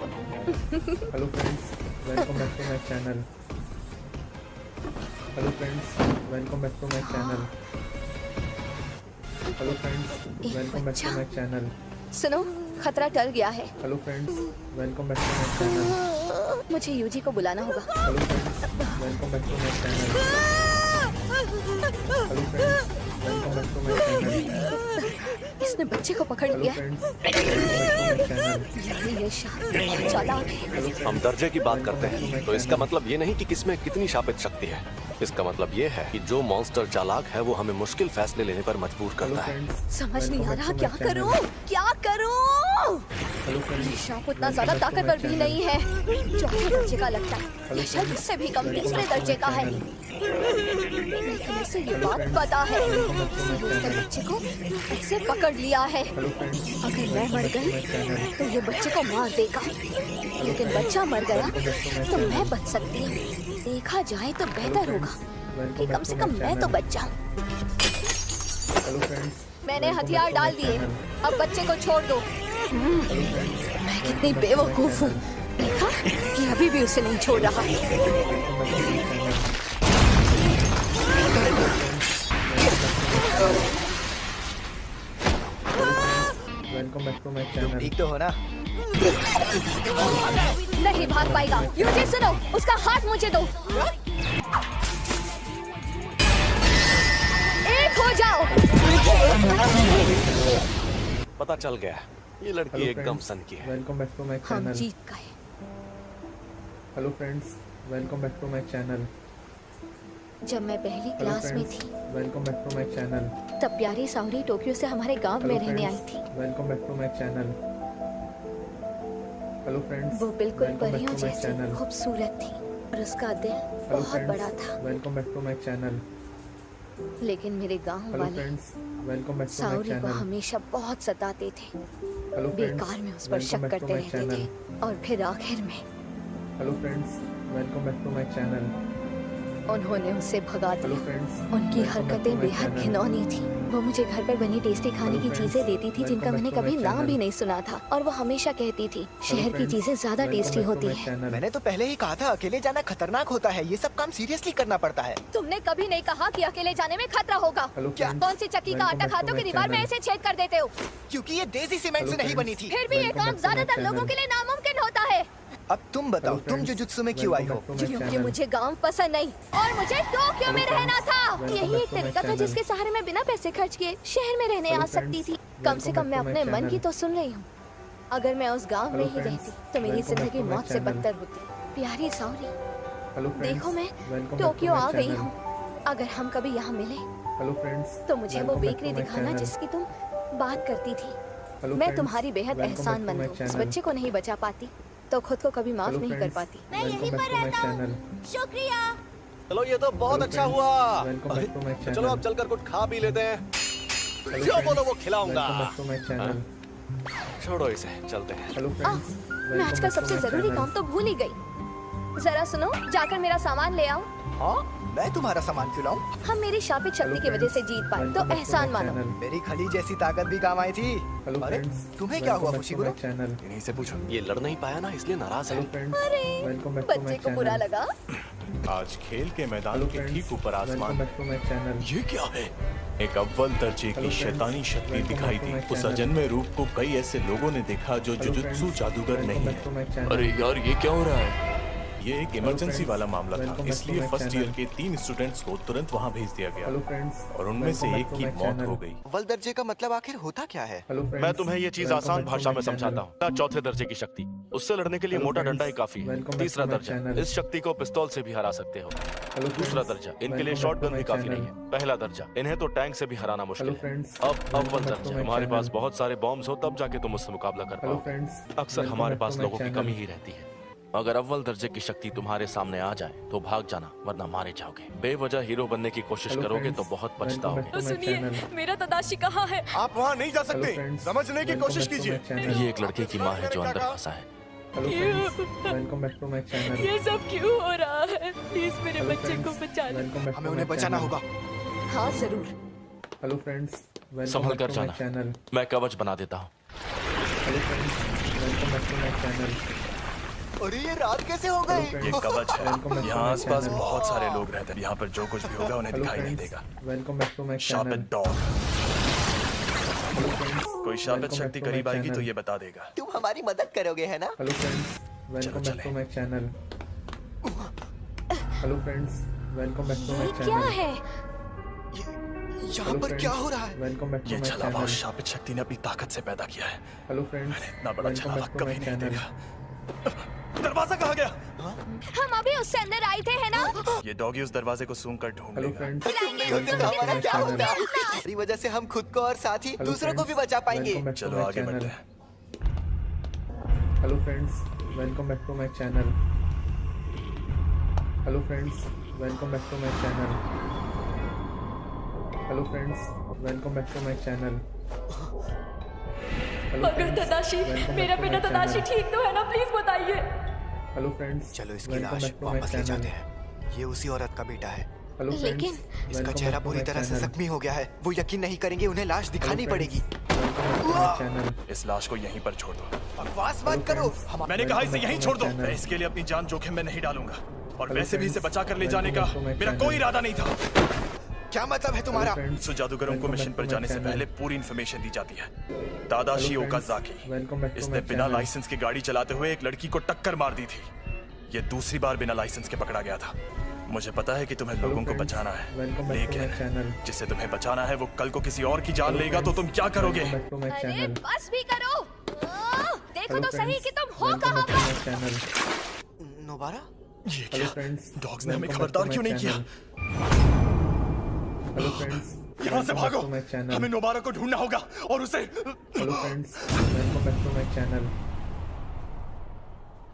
Hello friends, welcome back to my channel. Hello friends, welcome back to my channel. Hello friends, welcome back to my channel. सुनो, खतरा टल गया है। Hello friends, welcome back to my channel. मुझे यूजी को बुलाना होगा। Hello friends, welcome back to my channel. Hello friends, welcome back to my channel. इसने बच्चे को पकड़ हेलो लिया। Friends, welcome back to my channel. ये शायद चालाक है। हम दर्जे की बात करते हैं तो इसका मतलब ये नहीं कि किसमें कितनी शापित शक्ति है। इसका मतलब ये है कि जो मॉन्स्टर चालाक है वो हमें मुश्किल फैसले लेने पर मजबूर करता है। समझ नहीं आ रहा क्या करूं, क्या करूं? ये सांप उतना ज्यादा ताकतवर भी नहीं है। चौथे दर्जे का लगता है, या शायद इससे भी कम, तीसरे दर्जे का है। लेकिन इसे ये बात पता है, इसने उसके बच्चे को ऐसे पकड़ लिया है। अगर मैं मर गई तो ये बच्चे को मार देगा, लेकिन बच्चा मर गया तो मैं बच सकती हूँ। देखा जाए तो बेहतर होगा कि कम से कम मैं तो बच जाऊं। हेलो फ्रेंड्स, मैंने हथियार डाल दिए, अब बच्चे को छोड़ दो। मैं कितनी बेवकूफ हूँ। देखा, ये अभी भी उसे नहीं छोड़ रहा। Welcome back to my channel. ठीक तो हो ना? नहीं भाग पाएगा। यूजी सुनो, उसका हाथ मुझे दो। एक हो जाओ। पता चल गया, ये लड़की एकदम सन की है। वेलकम बैक टू माय हम चैनल। जीत गए। Hello friends, welcome back to my channel. जब मैं पहली क्लास में थी welcome back to my channel. तब प्यारी सावरी टोक्यो से हमारे गांव में रहने आई थी। Welcome back to my channel. Hello friends, वो बिल्कुल वेलकम बैक परियों टू माय जैसी चैनल। खूबसूरत थी और उसका दिल हेलो बहुत बड़ा फ्रेंड्स, था। Welcome back to my channel. लेकिन मेरे गांव हेलो वाले friends, welcome back to my सावरी को चैनल। हमेशा बहुत सताते थे, हेलो फ्रेंड्स, बेकार में उस पर वेलकम शक बैक टू करते माय रहते चैनल। थे। और फिर आखिर में hello friends, welcome back to my channel. उन्होंने उसे भगा हेलो दिया। फ्रेंड्स, उनकी वेलकम बैक टू हरकतें माय बेहद चैनल। घिनौनी थी। वो मुझे घर पर बनी टेस्टी खाने की हेलो चीजें फ्रेंड्स, देती थी जिनका वेलकम मैंने बैक टू कभी माय नाम चैनल। भी नहीं सुना था, और वो हमेशा कहती थी शहर की चीजें ज्यादा टेस्टी होती हैं। मैंने तो पहले ही कहा था, अकेले जाना खतरनाक होता है। ये सब काम सीरियसली करना पड़ता है। तुमने कभी नहीं कहा कि अकेले जाने में खतरा होगा। हेलो क्या फ्रेंड्स, कौन सी चक्की का वेलकम आटा बैक टू खाते हो कि माय दीवार में चैनल। ऐसे छेद कर देते हो? क्योंकि ये देसी सीमेंट से हेलो नहीं बनी फ्रेंड्स, थी। फिर भी ये वेलकम काम बैक टू माय ज्यादातर लोगों चैनल। के लिए नामुमकिन होता है। अब तुम बताओ, हेलो तुम फ्रेंड्स, जुजुत्सु में क्यों आई हो? वेलकम बैक टू माय क्योंकि चैनल। मुझे गांव पसंद नहीं और मुझे टोक्यो में हेलो रहना फ्रेंड्स, था। वेलकम यही बैक एक टू माय तरीका था चैनल। जिसके सहारे मैं बिना पैसे खर्च किए शहर में रहने हेलो आ सकती फ्रेंड्स, थी। कम से वेलकम कम मैं बैक टू अपने माय मन की चैनल। तो सुन रही हूँ। अगर मैं उस गांव में हेलो ही फ्रेंड्स, रहती तो मेरी वेलकम बैक जिंदगी टू माय मौत से चैनल। बदतर होती। प्यारी सावरी, हेलो फ्रेंड्स, देखो मैं welcome back to Tokyo my आ गई चैनल। हूँ। अगर हम कभी यहाँ मिले हेलो फ्रेंड्स, तो मुझे वो welcome back bakery to my दिखाना चैनल। जिसकी तुम बात करती थी। हेलो मैं फ्रेंड्स, तुम्हारी बेहद वेलकम बैक टू एहसानमंद माय हूँ। इस चैनल। बच्चे को नहीं बचा पाती तो खुद को कभी माफ हेलो नहीं कर फ्रेंड्स, पाती। Welcome back to my channel. शुक्रिया। चलो ये तो बहुत हेलो अच्छा फ्रेंड्स, हुआ। वेलकम बैक टू माय तो चलो चैनल। अब चलकर कुछ खा पी लेते हैं। हेलो जो फ्रेंड्स, बोलो वो खिलाऊंगा। Welcome back to my channel. छोड़ो इसे, चलते हैं। हेलो आह, फ्रेंड्स, मैं वेलकम आजकल बैक टू सबसे माय जरूरी चैनल। काम तो भूल ही गई। जरा सुनो, जाकर मेरा सामान ले आओ। हाँ, मैं तुम्हारा सामान क्यों लाऊं? हम मेरी शापित शक्ति हेलो की वजह से फ्रेंड्स, जीत पाए वेलकम तो बैक टू एहसान माय मानो। चैनल। मेरी खली जैसी ताकत भी काम आई थी। हेलो अरे, फ्रेंड्स, तुम्हें क्या हुआ welcome back to Fushiguro? My channel. इन्हीं से पूछो। ये लड़ नहीं पाया ना, इसलिए नाराज हेलो है। फ्रेंड्स, वेलकम बैक टू बच्चे माय को बुरा चैनल। लगा। आज खेल के मैदान हेलो के फ्रेंड्स, ठीक ऊपर वेलकम आसमान बैक टू माय चैनल। ये क्या है? एक अव्वल दर्जे हेलो की फ्रेंड्स, शैतानी शक्ति वेलकम दिखाई बैक टू दी। माय उस चैनल। अजन्मे रूप को कई ऐसे लोगों ने देखा जो हेलो जुजुत्सु फ्रेंड्स, जादूगर वेलकम नहीं बैक टू है। My channel. अरे यार, ये क्या हो रहा है? ये एक हेलो इमरजेंसी फ्रेंड्स, वाला मामला वेलकम था, बैक टू इसलिए माय फर्स्ट चैनल। ईयर के 3 स्टूडेंट्स को तुरंत वहाँ भेज दिया गया हेलो फ्रेंड्स, और उनमें वेलकम से बैक एक टू की माय मौत चैनल। हो गई। अव्वल दर्जे का मतलब आखिर होता क्या है? हेलो फ्रेंड्स, मैं तुम्हें ये चीज वेलकम आसान बैक टू भाषा माय में चैनल। समझाता हूँ। चौथे दर्जे की शक्ति, उससे लड़ने के लिए हेलो मोटा फ्रेंड्स, डंडा ही काफी है। वेलकम बैक तीसरा टू माय दर्जा, चैनल। इस शक्ति को पिस्तौल से भी हरा सकते हो। हेलो दूसरा फ्रेंड्स, दर्जा, इनके वेलकम लिए back shot to gun my भी काफी चैनल। नहीं है। पहला दर्जा, इन्हें तो टैंक से भी हराना मुश्किल हेलो है। फ्रेंड्स, अब वेलकम अव्वल बैक टू दर्जा, माय तुम्हारे चैनल। पास बहुत सारे बॉम्ब्स हो तब जाके तुम उससे मुकाबला कर हेलो पाओगे। फ्रेंड्स, अक्सर वेलकम हमारे बैक टू पास माय लोगों की चैनल। कमी ही रहती है। अगर अव्वल दर्जे की शक्ति तुम्हारे सामने आ जाए तो भाग जाना, वरना मारे जाओगे। बेवजह हीरो बनने की कोशिश हेलो करोगे फ्रेंड्स, तो बहुत वेलकम पछताओगे। Back to my channel. मेरा तदाशी कहाँ है? आप वहाँ नहीं जा हेलो सकते, फ्रेंड्स, समझने की वेलकम कोशिश बैक टू कीजिए। My channel. ये एक लड़के की माँ है जो अंदर फंसा है। Hello friends, welcome back to my channel. ये सब क्यों हो रहा है? प्लीज मेरे हेलो बच्चे को फ्रेंड्स, बचा लो। वेलकम बैक हमें टू उन्हें माय बचाना चैनल। होगा। हाँ जरूर। हेलो फ्रेंड्स, वेलकम संभल बैक कर टू माय जाना, चैनल। मैं कवच बना देता हूँ। Hello friends, welcome back to my channel. अरे ये रात कैसे हो हेलो गई? फ्रेंड्स, ये कवच है। वेलकम बैक टू यहाँ माय आसपास चैनल। बहुत सारे लोग रहते हैं। यहाँ पर जो कुछ भी होगा उन्हें हेलो दिखाई नहीं फ्रेंड्स, देगा। वेलकम बैक टू माय शापित चैनल। डॉग, हेलो फ्रेंड्स, कोई शापित वेलकम शक्ति बैक टू करीब माय आएगी तो चैनल। ये बता देगा। तुम हमारी मदद करोगे है ना? Hello friends, welcome back to my channel. Hello friends, welcome back to my ये क्या चैनल। है? यहाँ पर क्या हो रहा है? वेलकम बैक टू ये माय छलावा चैनल। उस शापित शक्ति ने अपनी ताकत से पैदा किया है। हेलो फ्रेंड्स, इतना बड़ा वेलकम छलावा बैक टू माय कभी नहीं चैनल। देखा। दरवाजा कहाँ गया? हम अभी उससे अंदर आए थे, है ना? ये डॉगी उस दरवाजे को सूंघ कर ढूंढ हेलो लेगा। फ्रेंड्स, तुम नहीं होते तो हमारा क्या होता? हमारी वजह से हम खुद को और साथ ही दूसरों को भी बचा पाएंगे। चलो आगे बढ़ते हैं। Hello friends, welcome back to my channel. Hello friends, welcome back to my channel. Hello friends, welcome back to my channel. मगर तदाशी, मेरा बेटा तदाशी ठीक तो है ना? प्लीज बताइए। हेलो फ्रेंड्स, चलो इसकी वेलकम लाश बैक टू माय वापस ले जाते चैनल। हैं। ये उसी औरत का बेटा है। हेलो फ्रेंड्स, लेकिन इसका चेहरा पूरी तरह से जख्मी हो गया है। वो यकीन नहीं करेंगे, उन्हें लाश दिखानी पड़ेगी। चैनल। इस लाश को यहीं पर छोड़ दो। बकवास मत करो। मैंने कहा इसे यहीं छोड़ दो। मैं इसके लिए अपनी जान जोखिम में नहीं डालूंगा, और वैसे भी इसे बचा कर ले जाने का मेरा कोई इरादा नहीं था। क्या मतलब है तुम्हारा? सो जादूगरों को मिशन पर जाने से पहले पूरी इन्फॉर्मेशन दी जाती है। दादाशी ओकाज़ाकी, इसने बिना लाइसेंस की गाड़ी चलाते हुए एक लड़की को टक्कर मार दी थी। ये दूसरी बार बिना लाइसेंस के पकड़ा गया था। मुझे पता है कि तुम्हें लोगों को बचाना है, लेकिन जिसे तुम्हें बचाना है वो कल को किसी और की जान लेगा तो तुम क्या करोगे? अरे बस भी करो। देखो तो सही कि तुम हो कहाँ पर। नोबारा? ये हेलो क्या? फ्रेंड्स, डॉग्स ने हमें खबरदार क्यों नहीं किया? हेलो फ्रेंड्स, यहाँ से भागो। My channel. हमें नोबारा को ढूंढना होगा और उसे। Hello friends, welcome back to my channel.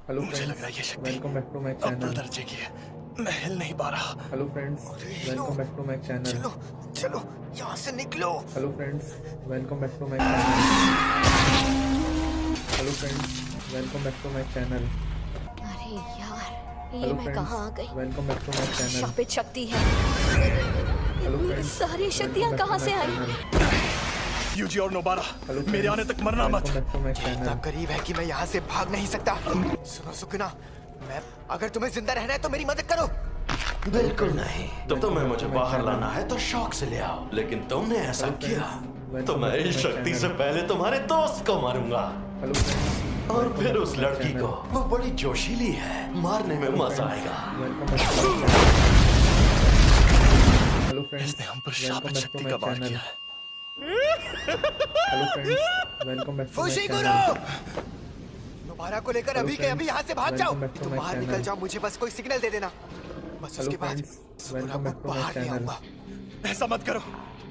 Hello मुझे लग रहा है ये शक्ति वेलकम बैक टू माय अव्वल चैनल। दर्जे की है। मैं हिल नहीं पा रहा। Hello friends, welcome back to my channel. चलो चलो यहाँ से निकलो। Hello friends, welcome back to my channel. Hello friends, welcome back to my channel. अरे यार, ये हेलो मैं फ्रेंड्स, कहाँ आ गई? Welcome back to my channel. शापित शक्ति है। हेलो ये फ्रेंड्स, सारी शक्तियाँ कहाँ से आई? यूजी और नोबारा, मेरे आने तक मरना मत। वेलकम बैक टू माय इतना चैनल। करीब है कि मैं यहाँ से भाग नहीं सकता। सुनो सुकना, मैं अगर तुम्हें जिंदा रहना है तो मेरी मदद करो। बिल्कुल नहीं। तो तुम्हें मुझे बाहर लाना है तो शौक से ले आओ, लेकिन तुमने ऐसा किया तो मैं इस शक्ति से पहले तुम्हारे दोस्त को मारूंगा। हेलो फ्रेंड्स, और फिर उस लड़की को, वो बड़ी जोशीली है, मारने में मजा आएगा। Welcome back to my channel. Hello friends, इसने हम पर वेलकम शापित बैक शक्ति टू का माय वार चैनल। किया है। Hello friends, welcome back to my फुशी channel. गुरु, नोबारा को लेकर अभी के अभी यहाँ से भाग जाओ। वेलकम बैक टू तुम माय बाहर चैनल। निकल जाओ, मुझे बस कोई सिग्नल दे देना। बस हेलो उसके बाद फ्रेंड्स, सुकना वेलकम को बैक टू माय बाहर ले चैनल। आऊंगा। ऐसा मत करो।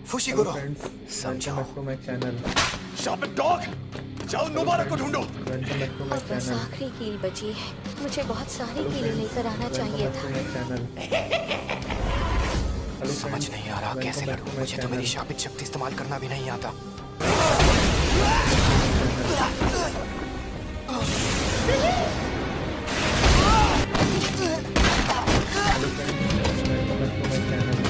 फुशी हेलो गुरु, फ्रेंड्स, वेलकम समझाओ। Back to my channel. शापित डॉग, जाओ नोबारा को ढूंढो। वेलकम बैक टू माय अब बस चैनल। आखिरी कील बची है। मुझे बहुत सारी हेलो कीलें फ्रेंड्स, लेकर आना वेलकम चाहिए बैक था। To my channel. हेलो समझ फ्रेंड्स, नहीं आ रहा कैसे वेलकम बैक लड़ूं। टू माय मुझे तो मेरी चैनल। शापित शक्ति इस्तेमाल करना भी नहीं आता। Hello friends, welcome back to my channel.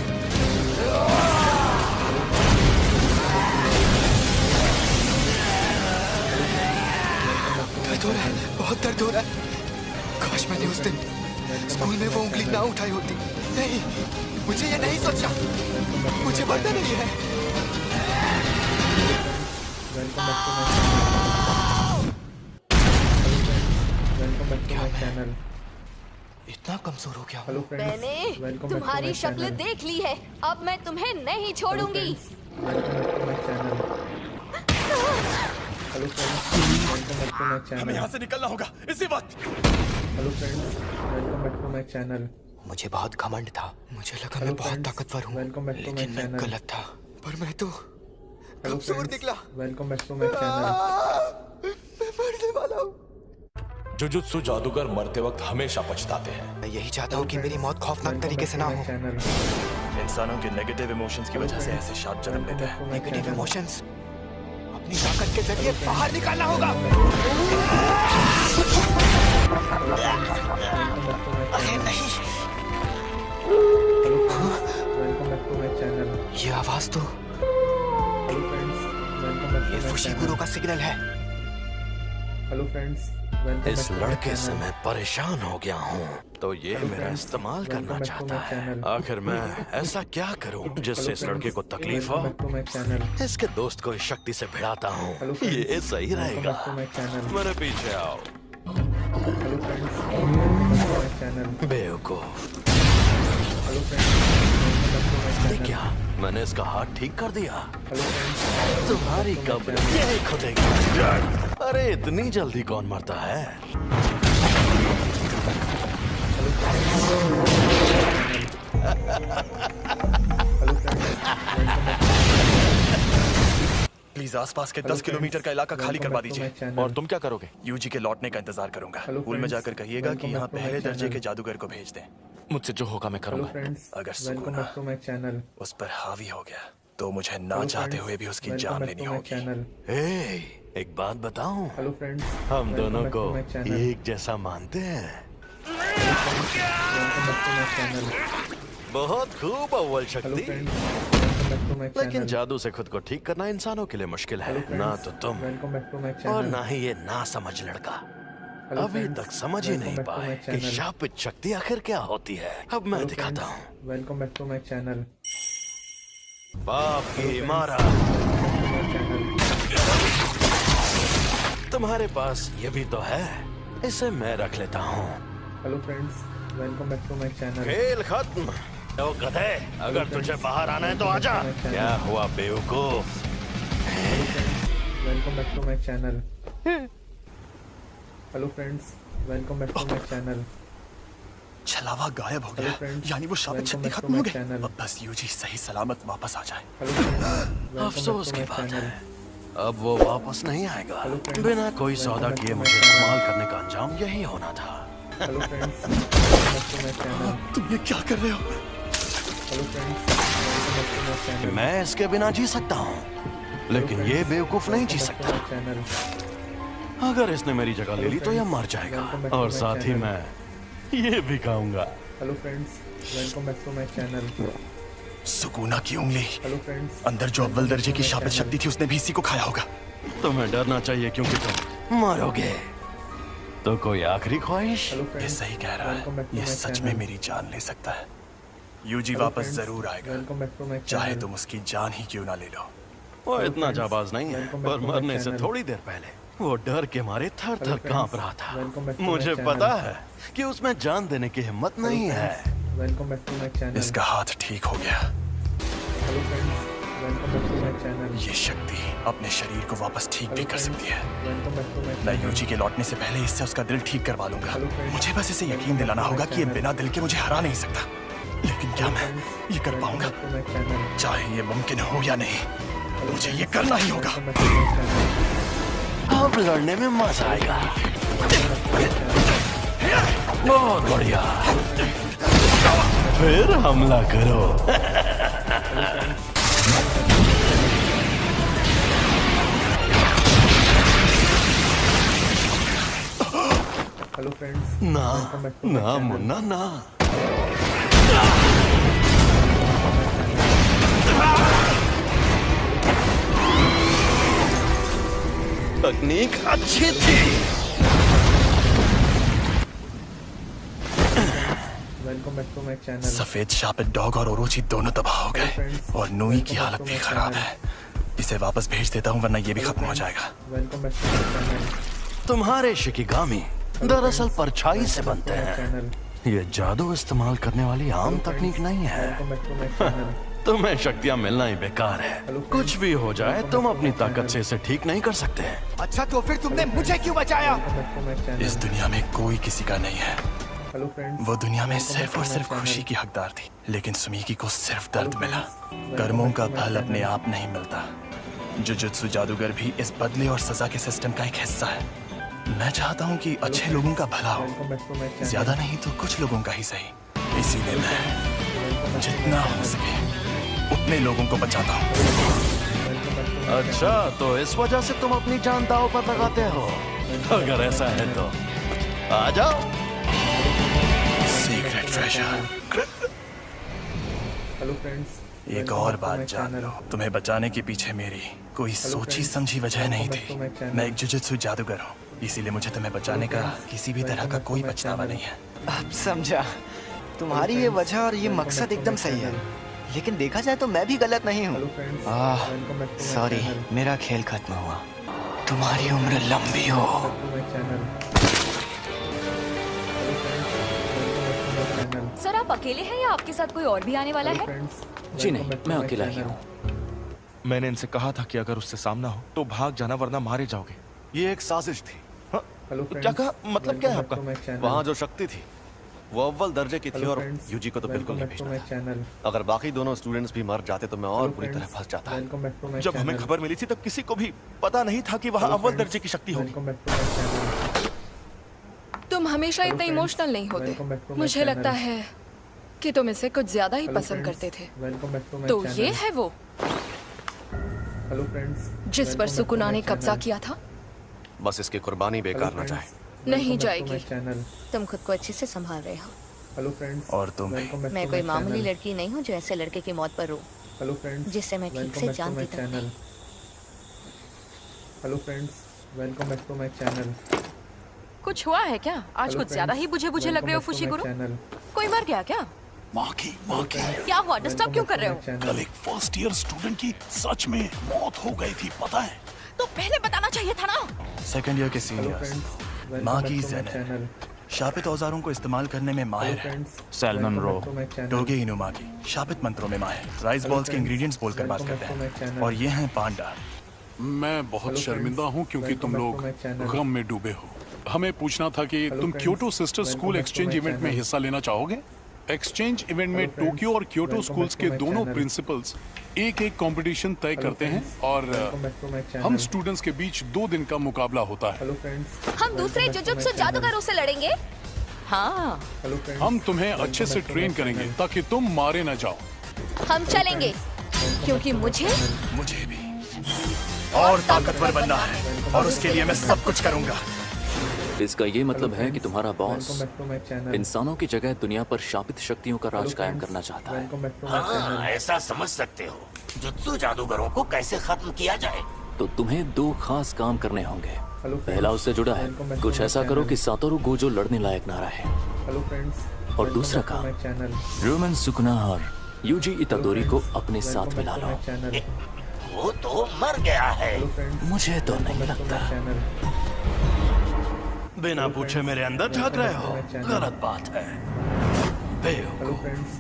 दर्द हो रहा है, बहुत दर्द हो रहा है। काश मैंने उस दिन स्कूल में वो उंगली ना उठाई होती। नहीं, मुझे ये नहीं सोचना। मुझे मरना नहीं है। Welcome back to my channel. Welcome back to my channel. इतना कमजोर हो गया। हेलो फ्रेंड्स, मैंने वेलकम बैक टू तुम्हारी माय शक्ल चैनल। देख ली है। अब मैं तुम्हें नहीं छोड़ूंगी। Welcome back to my channel. Hello friends, welcome back to my हमें चैनल। यहाँ से निकलना होगा इसी वक्त। Hello friends, welcome back to my channel. मुझे बहुत घमंड था। मुझे लगा हेलो मैं बहुत फ्रेंड्स, ताकतवर हूँ, वेलकम बैक टू माय लेकिन मैं चैनल। गलत था। पर मैं तो हेलो कमजोर फ्रेंड्स, निकला। Welcome back to my channel. मैं मरने वाला हूँ। जुजुत्सु जादूगर मरते वक्त हमेशा पछताते हैं। मैं यही चाहता हूँ कि मेरी मौत खौफनाक तरीके से ना हो। इंसानों के नेगेटिव इमोशंस की वजह से ऐसे शाप जन्म लेते हैं। नेगेटिव इमोशंस अपनी ताकत के जरिए बाहर निकालना होगा। अरे नहीं, welcome back to my channel. ये आवाज तो हेलो फ्रेंड्स, वेलकम बैक ये टू माय फुशी चैनल। गुरु का सिग्नल है। हेलो फ्रेंड्स, वेलकम इस बैक टू माय लड़के से चैनल। मैं परेशान हो गया हूँ, तो ये हेलो मेरा फ्रेंड्स, इस्तेमाल वेलकम करना बैक टू चाहता माय है। चैनल। आखिर मैं ऐसा क्या करूँ जिससे इस लड़के को तकलीफ हो? Welcome back to my channel. इसके दोस्त को इस शक्ति से भिड़ाता हूँ, हेलो फ्रेंड्स, ये सही वेलकम रहेगा। Back to my channel. मेरे पीछे आओ, hello friends, welcome back to my channel. बेवकूफ। हेलो हेलो फ्रेंड्स, ये क्या? मैंने इसका हाथ ठीक कर दिया। हेलो फ्रेंड्स, तुम्हारी कब्र यही खुदेगी। अरे इतनी जल्दी कौन मरता है? प्लीज आसपास के 10 किलोमीटर का इलाका खाली करवा दीजिए। और तुम क्या करोगे? यूजी के लौटने का इंतजार करूंगा। स्कूल में जाकर कहिएगा कि यहाँ पहले दर्जे के जादूगर को भेज दें। मुझसे जो होगा मैं हेलो करूंगा। फ्रेंड्स, अगर welcome Sukuna back to my channel. उस पर हावी हो गया तो मुझे ना चाहते हुए भी उसकी जान लेनी होगी। चैनल। एक बात बताऊं? हेलो फ्रेंड्स, हम दोनों welcome back को to my channel. एक जैसा मानते हैं। Welcome back to my channel. बहुत खूब अव्वल हेलो शक्ति। Friends, welcome back to my लेकिन चैनल। जादू से खुद को ठीक करना इंसानों के लिए मुश्किल है। ना तो तुम वेलकम बैक टू माय और चैनल। ना ही ये ना समझ लड़का हेलो अभी फ्रेंड्स, तक समझ ही welcome नहीं back to पाए my कि channel. शापित शक्ति आखिर क्या होती है। अब मैं हेलो दिखाता फ्रेंड्स, हूँ। Welcome back to my channel. बाप की इमारत। तुम्हारे पास ये भी तो है, इसे मैं रख लेता हूँ। Hello friends, welcome back to my channel. खेल खत्म। तो गधे, अगर तुझे बाहर आना है तो आजा। क्या हुआ बेवकूफ? Welcome back to my channel. Hello friends, welcome back to my channel. छलावा गायब हो हेलो गया, फ्रेंड्स, यानी वो शापित welcome शक्ति back to खत्म हो my गई। channel. अब बस यूजी सही सलामत वापस आ जाए। हेलो फ्रेंड्स, welcome back अफसोस to की my बात channel. है, अब वो वापस नहीं आएगा। हेलो फ्रेंड्स, बिना कोई welcome सौदा back to किए my मुझे channel. इस्तेमाल करने का अंजाम यही होना था। Hello friends, welcome back to my channel. तुम ये क्या कर रहे हो? Hello friends, welcome back to my channel. मैं इसके बिना जी सकता हूँ, लेकिन ये बेवकूफ नहीं जी सकता। चैनल। अगर इसने मेरी जगह ले ली तो यह मर जाएगा, और साथ ही मैं ये भी खाऊंगा। Hello friends, welcome back to my channel. Sukuna की उंगली हेलो फ्रेंड्स, अंदर जो अव्वल दर्जे की शापित शक्ति थी उसने भी इसी को खाया होगा। तुम्हें डरना चाहिए क्योंकि तुम मरोगे। तो कोई आखिरी ख्वाहिश? हेलो ये फ्रेंड्स, सही कह रहा welcome back है, to ये my सच channel. में मेरी जान ले सकता है। यूजी हेलो वापस फ्रेंड्स, जरूर आएगा, वेलकम बैक टू माय चाहे चैनल। तुम उसकी जान ही क्यों ना ले लो। वो हेलो इतना फ्रेंड्स, जाबाज नहीं है, welcome back पर to my मरने से channel. थोड़ी देर पहले वो डर के मारे थर थर हेलो कांप फ्रेंड्स, रहा था। welcome back to my मुझे channel. पता है कि उसमें जान देने की हिम्मत नहीं है। Welcome back to my channel. इसका हाथ ठीक हो गया। Hello friends, welcome back to my channel. ये शक्ति अपने शरीर को वापस ठीक भी कर सकती है। वेलकम बैक टू माय मैं चैनल। यूजी के लौटने से पहले इससे उसका दिल ठीक करवा लूंगा। हेलो फ्रेंड्स, मुझे बस इसे यकीन दिलाना होगा कि ये बिना दिल के मुझे हरा नहीं सकता। लेकिन क्या मैं ये कर पाऊंगा? Welcome back to my channel. चाहे ये मुमकिन हो या नहीं, मुझे ये करना ही होगा। Welcome back to my channel. अब लड़ने में मजा आएगा। बहुत बढ़िया, फिर हमला करो। हेलो फ्रेंड्स, ना वेलकम बैक टू माय ना चैनल। मुन्ना ना। तकनीक अच्छी थी। Welcome back to my channel. सफेद शापित डॉग और ओरोची दोनों तबाह हो गए और नूई की हालत भी खराब है। इसे वापस भेज देता हूँ वरना ये भी खत्म हो जाएगा। Welcome back to my channel. तुम्हारे शिकिगामी दरअसल परछाई से बनते हैं। चैनल। ये जादू इस्तेमाल करने वाली आम तकनीक नहीं है। Welcome back to my channel. तुम्हें शक्तियाँ मिलना ही बेकार है। कुछ भी हो जाए तुम अपनी ताकत से इसे ठीक नहीं कर सकते। अच्छा तो फिर तुमने मुझे क्यों बचाया? Welcome back to my channel. इस दुनिया में कोई किसी का नहीं है। हेलो फ्रेंड्स, वो दुनिया में सिर्फ और सिर्फ खुशी की हकदार थी, लेकिन सुमीकी को सिर्फ दर्द मिला। कर्मों का फल अपने आप नहीं मिलता। जुजुत्सु जादूगर भी इस बदले और सजा के सिस्टम का एक हिस्सा है। मैं चाहता हूँ कि अच्छे लोगों का भला हो, welcome back to my channel. ज्यादा नहीं तो कुछ लोगों का ही सही। इसीलिए मैं जितना हो सके उतने लोगों को बचाता हूँ। अच्छा तो इस वजह से तुम अपनी जान दांव पर लगाते हो? अगर ऐसा है तो आ जाओ। Secret treasure. हेलो फ्रेंड्स, एक और बात जान लो, तुम्हें बचाने के पीछे मेरी कोई सोची समझी वजह नहीं थी। मैं एक जुजुत्सु जादूगर हूँ, इसीलिए मुझे तुम्हें बचाने का किसी भी तरह का कोई पछतावा नहीं है। अब समझा। तुम्हारी ये वजह और ये मकसद एकदम सही है, लेकिन देखा जाए तो मैं भी गलत नहीं हेलो हूँ। Friends, ah, welcome back to my sorry, channel. मेरा खेल खत्म हुआ। तुम्हारी उम्र लंबी हो। To my channel. Hello friends, welcome back to my channel. Sir आप अकेले हैं या आपके साथ कोई और भी आने वाला है? जी नहीं, मैं अकेला ही हूँ। मैंने इनसे कहा था कि अगर उससे सामना हो तो भाग जाना वरना मारे जाओगे। ये एक साजिश थी। क्या कहा? मतलब क्या है आपका? वहाँ जो शक्ति थी वो अव्वल दर्जे की थी और यूजी को तो बिल्कुल नहीं भेजना था। अगर बाकी दोनों स्टूडेंट्स भी मर जाते तो मैं और बुरी तरह फंस जाता। जब हमें खबर मिली थी तब किसी को भी पता नहीं था कि वहाँ अव्वल दर्जे की शक्ति होगी। तुम हमेशा इतने इमोशनल नहीं होते। मुझे लगता है कि तुम इसे कुछ ज्यादा ही पसंद करते थे। तो ये है वो जिस पर सुकुना ने कब्जा किया था। बस इसकी कुर्बानी बेकार न जाए। नहीं जाएगी। तुम खुद को अच्छे से संभाल रहे हो। और तुम मैं कोई मामूली लड़की नहीं हूँ जो ऐसे लड़के की मौत पर रो, जिससे मैं ठीक से जानती तक नहीं। Hello friends, welcome back to my channel. कुछ हुआ है क्या? आज कुछ ज्यादा ही बुझे बुझे लग रहे हो फुशिगुरु। कोई मर गया क्या? माँ की क्या हुआ? डिस्टर्ब क्यों कर रहे हो? कल एक फर्स्ट ईयर स्टूडेंट की सच में मौत हो गई थी, पता है? तो पहले बताना चाहिए था ना। सेकंड ईयर के सीनियर्स माँ की ज़ैनब शापित औजारों को इस्तेमाल करने में माहिर है। सैल्मन रो डोगे इनुमागी शापित मंत्रों में माहिर, राइस बॉल्स के इंग्रेडिएंट्स बोलकर बात करते हैं। और ये हैं पांडा। मैं बहुत शर्मिंदा हूँ क्योंकि तुम लोग गम में डूबे हो। हमें पूछना था कि तुम Kyoto sister school exchange event में हिस्सा लेना चाहोगे? एक्सचेंज इवेंट में टोक्यो और क्योटो स्कूल्स के दोनों प्रिंसिपल्स एक कंपटीशन तय करते हैं और हम स्टूडेंट्स के बीच 2 दिन का मुकाबला होता है। हम दूसरे जुजुत्सु जादूगरों से लड़ेंगे। हाँ, हम तुम्हें अच्छे से ट्रेन करेंगे ताकि तुम मारे न जाओ। हम चलेंगे क्योंकि मुझे भी और ताकतवर बनना है और उसके लिए मैं सब कुछ करूंगा। इसका ये मतलब है कि तुम्हारा बॉस इंसानों की जगह दुनिया पर शापित शक्तियों का राज कायम करना चाहता है। हाँ, ऐसा समझ सकते हो। जुत्सु जादूगरों को कैसे खत्म किया जाए? तो तुम्हें 2 खास काम करने होंगे। पहला उससे जुड़ा है, कुछ ऐसा करो कि सातोरु गोजो लड़ने लायक ना रहे। और दूसरा काम, रोमन सुकुना और यूजी इतादोरी को अपने साथ मिला लो। वो तो मर गया है। मुझे तो नहीं लगता। बिना पूछे मेरे अंदर झांक रहे हो, गलत बात है। Hello friends,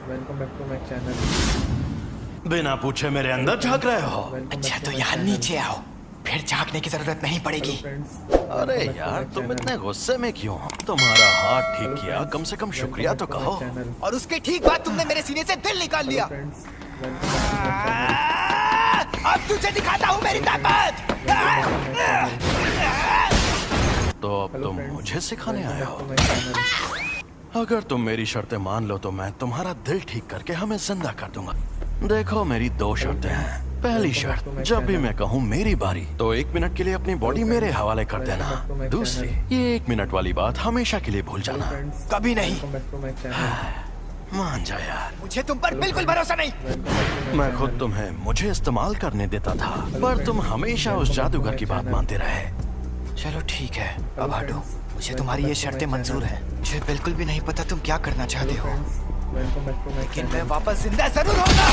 welcome back to my channel. बिना पूछे मेरे अंदर झांक रहे हो। अच्छा तो यहाँ नीचे आओ, फिर झांकने की जरूरत नहीं पड़ेगी। अरे यार तुम इतने गुस्से में क्यों? तुम्हारा हाथ ठीक किया, कम से कम शुक्रिया तो कहो। और उसके ठीक बाद तुमने मेरे सीने से दिल निकाल लिया। अब तुझे दिखाता हूँ मेरी ताकत। तो अब तुम मुझे सिखाने आए हो? अगर तुम मेरी शर्तें मान लो तो मैं तुम्हारा दिल ठीक करके हमें जिंदा कर दूंगा। देखो मेरी 2 शर्तें हैं। पहली शर्त, जब भी मैं कहूँ मेरी बारी तो 1 मिनट के लिए अपनी बॉडी मेरे हवाले कर देना। दूसरी, ये 1 मिनट वाली बात हमेशा के लिए भूल जाना। कभी नहीं। मान जा यार, मुझे तुम पर बिल्कुल भरोसा नहीं। मैं खुद तुम्हें मुझे इस्तेमाल करने देता था, पर तुम हमेशा उस जादूगर की बात मानते रहे। चलो ठीक है, अब हटो। मुझे तुम्हारी ये शर्तें मंजूर हैं। मुझे बिल्कुल भी नहीं पता तुम क्या करना चाहते हो, लेकिन मैं वापस जिंदा जरूर होगा।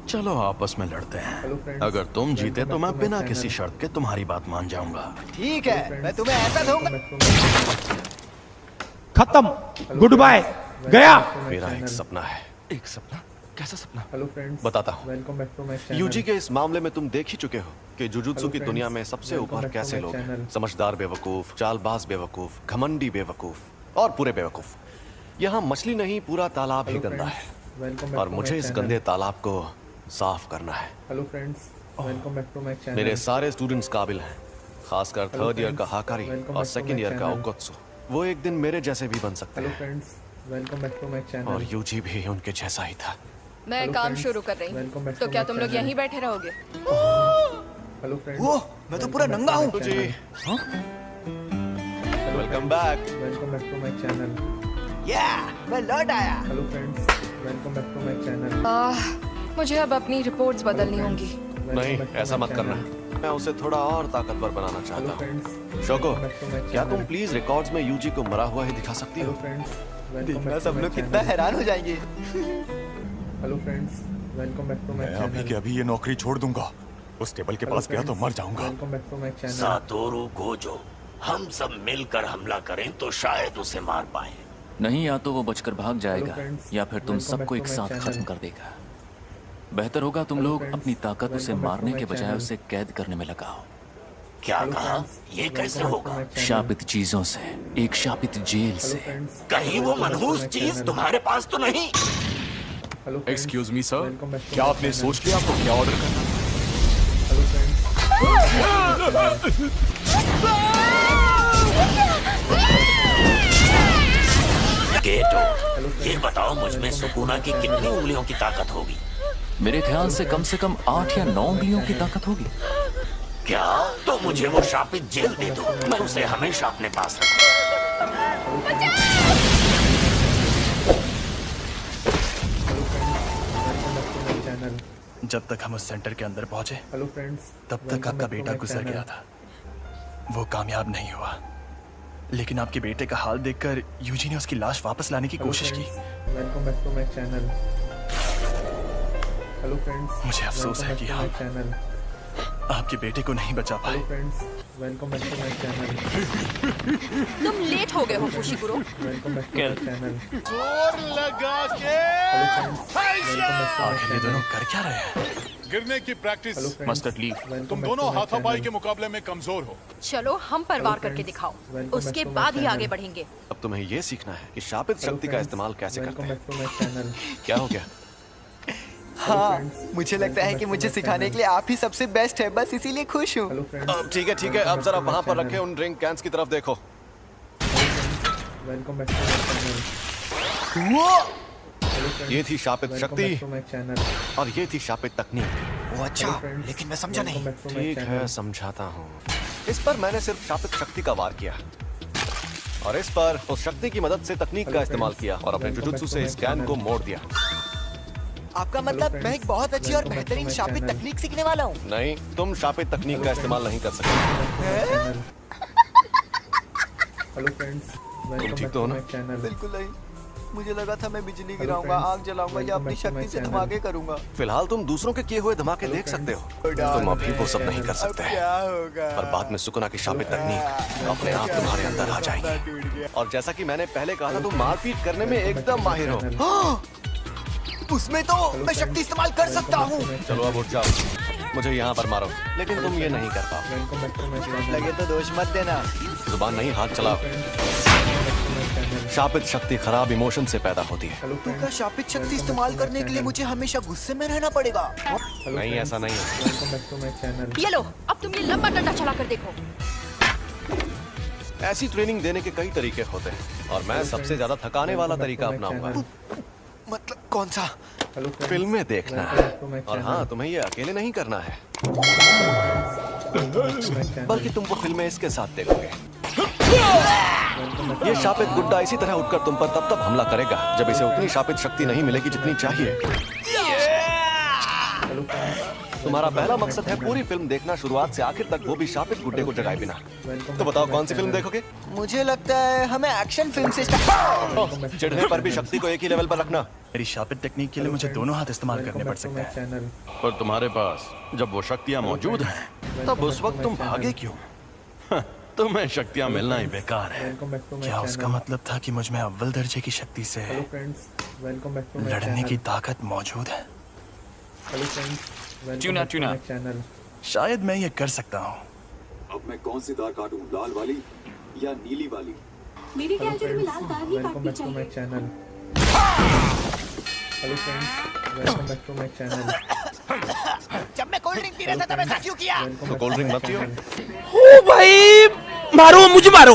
चलो आपस में लड़ते हैं। अगर तुम जीते तो मैं बिना किसी शर्त के तुम्हारी बात मान जाऊंगा। ठीक है, मैं तुम्हें ऐसा दूंगा। खत्म, गुड बाय, गया। मेरा एक सपना है। एक सपना? कैसा सपना? हेलो फ्रेंड्स, बताता हूँ। यूजी के इस मामले में तुम देख ही चुके हो कि जुजुत्सु की दुनिया में सबसे ऊपर कैसे लोग हैं। समझदार बेवकूफ, चालबाज बेवकूफ, घमंडी बेवकूफ और पूरे बेवकूफ। यहाँ मछली नहीं, पूरा तालाब ही गंदा है और मुझे इस गंदे तालाब को साफ करना है। Hello friends, welcome back to my channel. मेरे सारे स्टूडेंट्स काबिल हैं, खासकर 3rd ईयर का हाकारी और 2nd ईयर का ओकोत्सु। वो एक दिन मेरे जैसे भी बन सकते हैं। Friends, welcome back to my channel. और यूजी भी उनके जैसा ही था। मैं काम शुरू कर रही हूँ, तो क्या तुम लोग यहीं बैठे रहोगे? हेलो फ्रेंड्स, वो मैं तो पूरा नंगा हूँ। जी welcome back. Welcome back to my channel. मैं लौट आया। Hello friends, welcome back to my channel. मुझे अब अपनी रिपोर्ट्स बदलनी होंगी। नहीं, ऐसा मत करना। मैं उसे थोड़ा और ताकतवर बनाना चाहता हूँ। शोको, क्या तुम प्लीज रिकॉर्ड्स में यूजी को मरा हुआ ही दिखा सकती हो? देखना सब लोग कितना हैरान हो जाएंगे। Hello friends, welcome back to my channel. अभी के अभी ये नौकरी छोड़ दूंगा। उस टेबल के पास गया तो मर जाऊंगा। Welcome back to my channel. Satoru Gojo, हम सब मिलकर हमला करें तो शायद उसे मार पाए। नहीं, या तो वो बचकर भाग जाएगा या फिर तुम सबको एक साथ खत्म कर देगा। बेहतर होगा तुम लोग अपनी ताकत उसे मारने के बजाय उसे कैद करने में लगाओ। क्या कहा? ये कैसे होगा? शापित चीजों से, एक शापित जेल से। कहीं वो मनहूस चीज तुम्हारे पास तो नहीं? एक्सक्यूज मी सर, क्या आपने सोच लिया आपको क्या ऑर्डर करना? गेटो, ये बताओ मुझ में सुकुना की कितनी उंगलियों की ताकत होगी? मेरे ख्याल से कम 8 या 9 उंगलियों की ताकत होगी। क्या? तो मुझे वो शापित जेल दे दो, मैं उसे हमेशा अपने पास रखूंगा। जब तक हम उस सेंटर के अंदर पहुंचे तब तक आपका बेटा गुजर गया था। वो कामयाब नहीं हुआ, लेकिन आपके बेटे का हाल देखकर यूजी ने उसकी लाश वापस लाने की कोशिश की। Welcome back to my channel. Hello friends, मुझे अफसोस है कि हम आपके बेटे को नहीं बचा पाए। Welcome back to my channel. तुम लेट हो गए हो Fushiguro. Welcome back to my channel. जोर लगा के आखिर ये दोनों कर क्या रहे हैं? गिरने की प्रैक्टिस। मस्टर्ड लीफ, तुम दोनों हाथापाई के मुकाबले में कमजोर हो। चलो हम पर वार करके दिखाओ, उसके बाद ही आगे बढ़ेंगे। अब तुम्हें ये सीखना है कि शापित शक्ति का इस्तेमाल कैसे करते हैं। क्या हो गया? हाँ, मुझे लगता है कि मुझे सिखाने के लिए आप ही सबसे बेस्ट है, बस इसीलिए खुश हूँ। ठीक है, अब जरा वहाँ पर रखे उन ड्रिंक कैंस की तरफ देखो। Welcome back to my channel. ये थी शापित शक्ति और ये थी शापित तकनीक। वो अच्छा, लेकिन मैं समझा नहीं। ठीक है, समझाता हूँ। इस पर मैंने सिर्फ शापित शक्ति का वार किया और इस पर उस शक्ति की मदद से तकनीक का इस्तेमाल किया और अपने जुजुत्सु से इस कैन को मोड़ दिया। आपका मतलब मैं एक बहुत अच्छी और बेहतरीन शापित तकनीक सीखने वाला हूँ? नहीं, तुम शापित तकनीक का इस्तेमाल नहीं कर सकते। हेलो फ्रेंड्स, तुम ठीक तो हो ना? बिल्कुल नहीं, मुझे लगा था मैं बिजली गिराऊंगा, आग जलाऊंगा या अपनी शक्ति से धमाके करूंगा। फिलहाल तुम दूसरों के किए हुए धमाके देख सकते हो, तुम अभी वो सब नहीं कर सकते। क्या होगा? और बाद में सुकुना की शापित तकनीक अपने आप तुम्हारे अंदर आ जाएगी। और जैसा कि मैंने पहले कहा था, तुम मारपीट करने में एकदम माहिर हो। उसमें तो मैं शक्ति इस्तेमाल कर सकता हूँ। चलो अब उठ जाओ, मुझे यहाँ पर मारो, लेकिन तुम ये नहीं कर पाओ। लगे तो दोष मत देना। जुबान नहीं, हाथ चलाओ। शापित शक्ति खराब इमोशन से पैदा होती है। तो क्या शापित शक्ति इस्तेमाल करने के लिए मुझे हमेशा गुस्से में रहना पड़ेगा? नहीं, ऐसा नहीं है। ये लो, अब तुम ये लंबा डंडा चला कर देखो। ऐसी ट्रेनिंग देने के कई तरीके होते हैं और मैं सबसे ज्यादा थकाने वाला तरीका अपनाऊंगा। मतलब कौन सा? फिल्में देखना और हाँ, तुम्हें ये अकेले नहीं करना है, बल्कि तुम वो फिल्में इसके साथ देखोगे। ये शापित गुड्डा इसी तरह उठकर तुम पर तब हमला करेगा जब इसे उतनी शापित शक्ति नहीं मिलेगी जितनी चाहिए। तुम्हारा पहला मकसद है पूरी फिल्म देखना शुरुआत से आखिर तक, वो भी शापित गुड्डे को जगाए बिना। तो बताओ कौन सी फिल्म देखोगे? मुझे लगता है हमें एक्शन फिल्म से चिढ़ने पर भी शक्ति को एक ही लेवल पर रखना। मेरी शापित टेक्निक के लिए मुझे दोनों हाथ इस्तेमाल करने पड़ सकते हैं। पर तुम्हारे पास जब वो शक्तियाँ मौजूद हैं, तब उस वक्त तुम भागे क्यों? तुम्हें शक्तियाँ मिलना ही बेकार है। क्या उसका मतलब था कि मुझ में अव्वल दर्जे की शक्ति से लड़ने की ताकत मौजूद है? चुना शायद मैं ये कर सकता हूँ। अब मैं कौन सी तार काटूं, लाल वाली या नीली वाली? मेरे ख्याल से तुम्हें लाल तार ही काटनी चाहिए। Hello friends, welcome back to my channel. जब मैं कोल्ड ड्रिंक पी रहा था तब ऐसा क्यों किया? तो कोल्ड ड्रिंक मत पियो। ओ भाई, मारो मुझे, मारो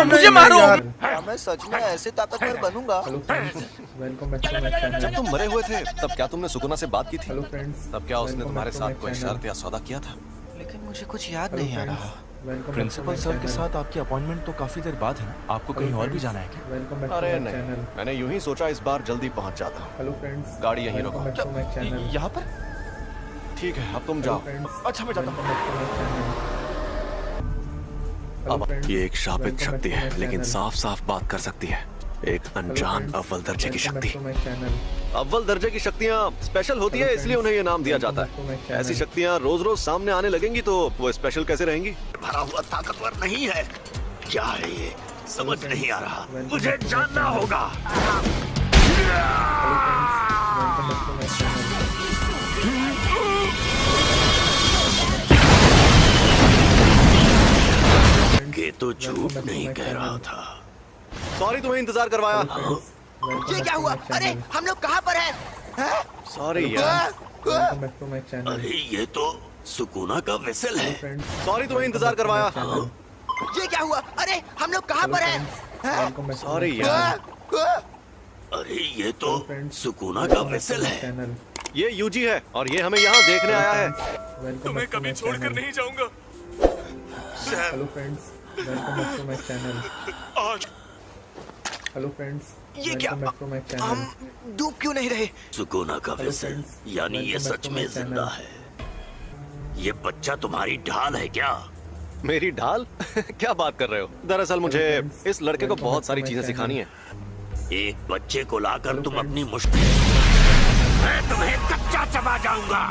मुझे, मारो। क्या मैं सच में ऐसे ताकतवर बनूंगा? Welcome back to my channel. जब तुम मरे हुए थे तब क्या तुमने सुकुना से बात की थी? हेलो फ्रेंड्स, तब क्या उसने तुम्हारे साथ कोई शर्त या सौदा किया था? लेकिन मुझे कुछ याद नहीं आ रहा। प्रिंसिपल सर के साथ आपकी अपॉइंटमेंट तो काफी देर बाद है ना? आपको कहीं और भी जाना है क्या? अरे नहीं, मैंने यूं ही सोचा इस बार जल्दी पहुंच जाता हूँ। हेलो फ्रेंड्स, गाड़ी यहीं रोको। यहाँ पर? ठीक है, अब तुम जाओ। अच्छा मैं जाता हूँ। अब ये एक शापित शक्ति है, लेकिन साफ साफ बात कर सकती है। एक अनजान अव्वल दर्जे की शक्ति। अव्वल दर्जे की शक्तियाँ स्पेशल होती है, इसलिए उन्हें ये नाम दिया जाता है। ऐसी शक्तियाँ रोज रोज सामने आने लगेंगी तो वो स्पेशल कैसे रहेंगी? भरा हुआ ताकतवर नहीं है। क्या है ये? समझ नहीं आ रहा। मुझे जानना होगा। ये तो झूठ नहीं कह रहा था। सॉरी तुम्हें इंतजार करवाया। ये क्या हुआ? अरे हम लोग कहाँ पर हैं? सॉरी यार। अरे ये तो सुकूना का वेसल है। सॉरी तुम्हें इंतजार करवाया। ये क्या हुआ? अरे हम लोग कहाँ पर हैं? सॉरी यार। अरे ये तो सुकूना का वेसल है। ये यूजी है और ये हमें यहाँ देखने आया है। तुम्हें कभी छोड़कर नहीं जाऊंगा। Hello friends, welcome back to my channel. आज हेलो फ्रेंड्स, ये क्या? Welcome back to my channel. हम डूब क्यों नहीं रहे? सुकूना का वेसल, यानी ये सच में जिंदा है। ये बच्चा तुम्हारी ढाल है क्या? मेरी ढाल? क्या बात कर रहे हो? दरअसल मुझे इस लड़के को बहुत सारी चीजें सिखानी है। एक बच्चे को लाकर तुम अपनी मुश्किल, मैं तुम्हें कच्चा चबा जाऊंगा।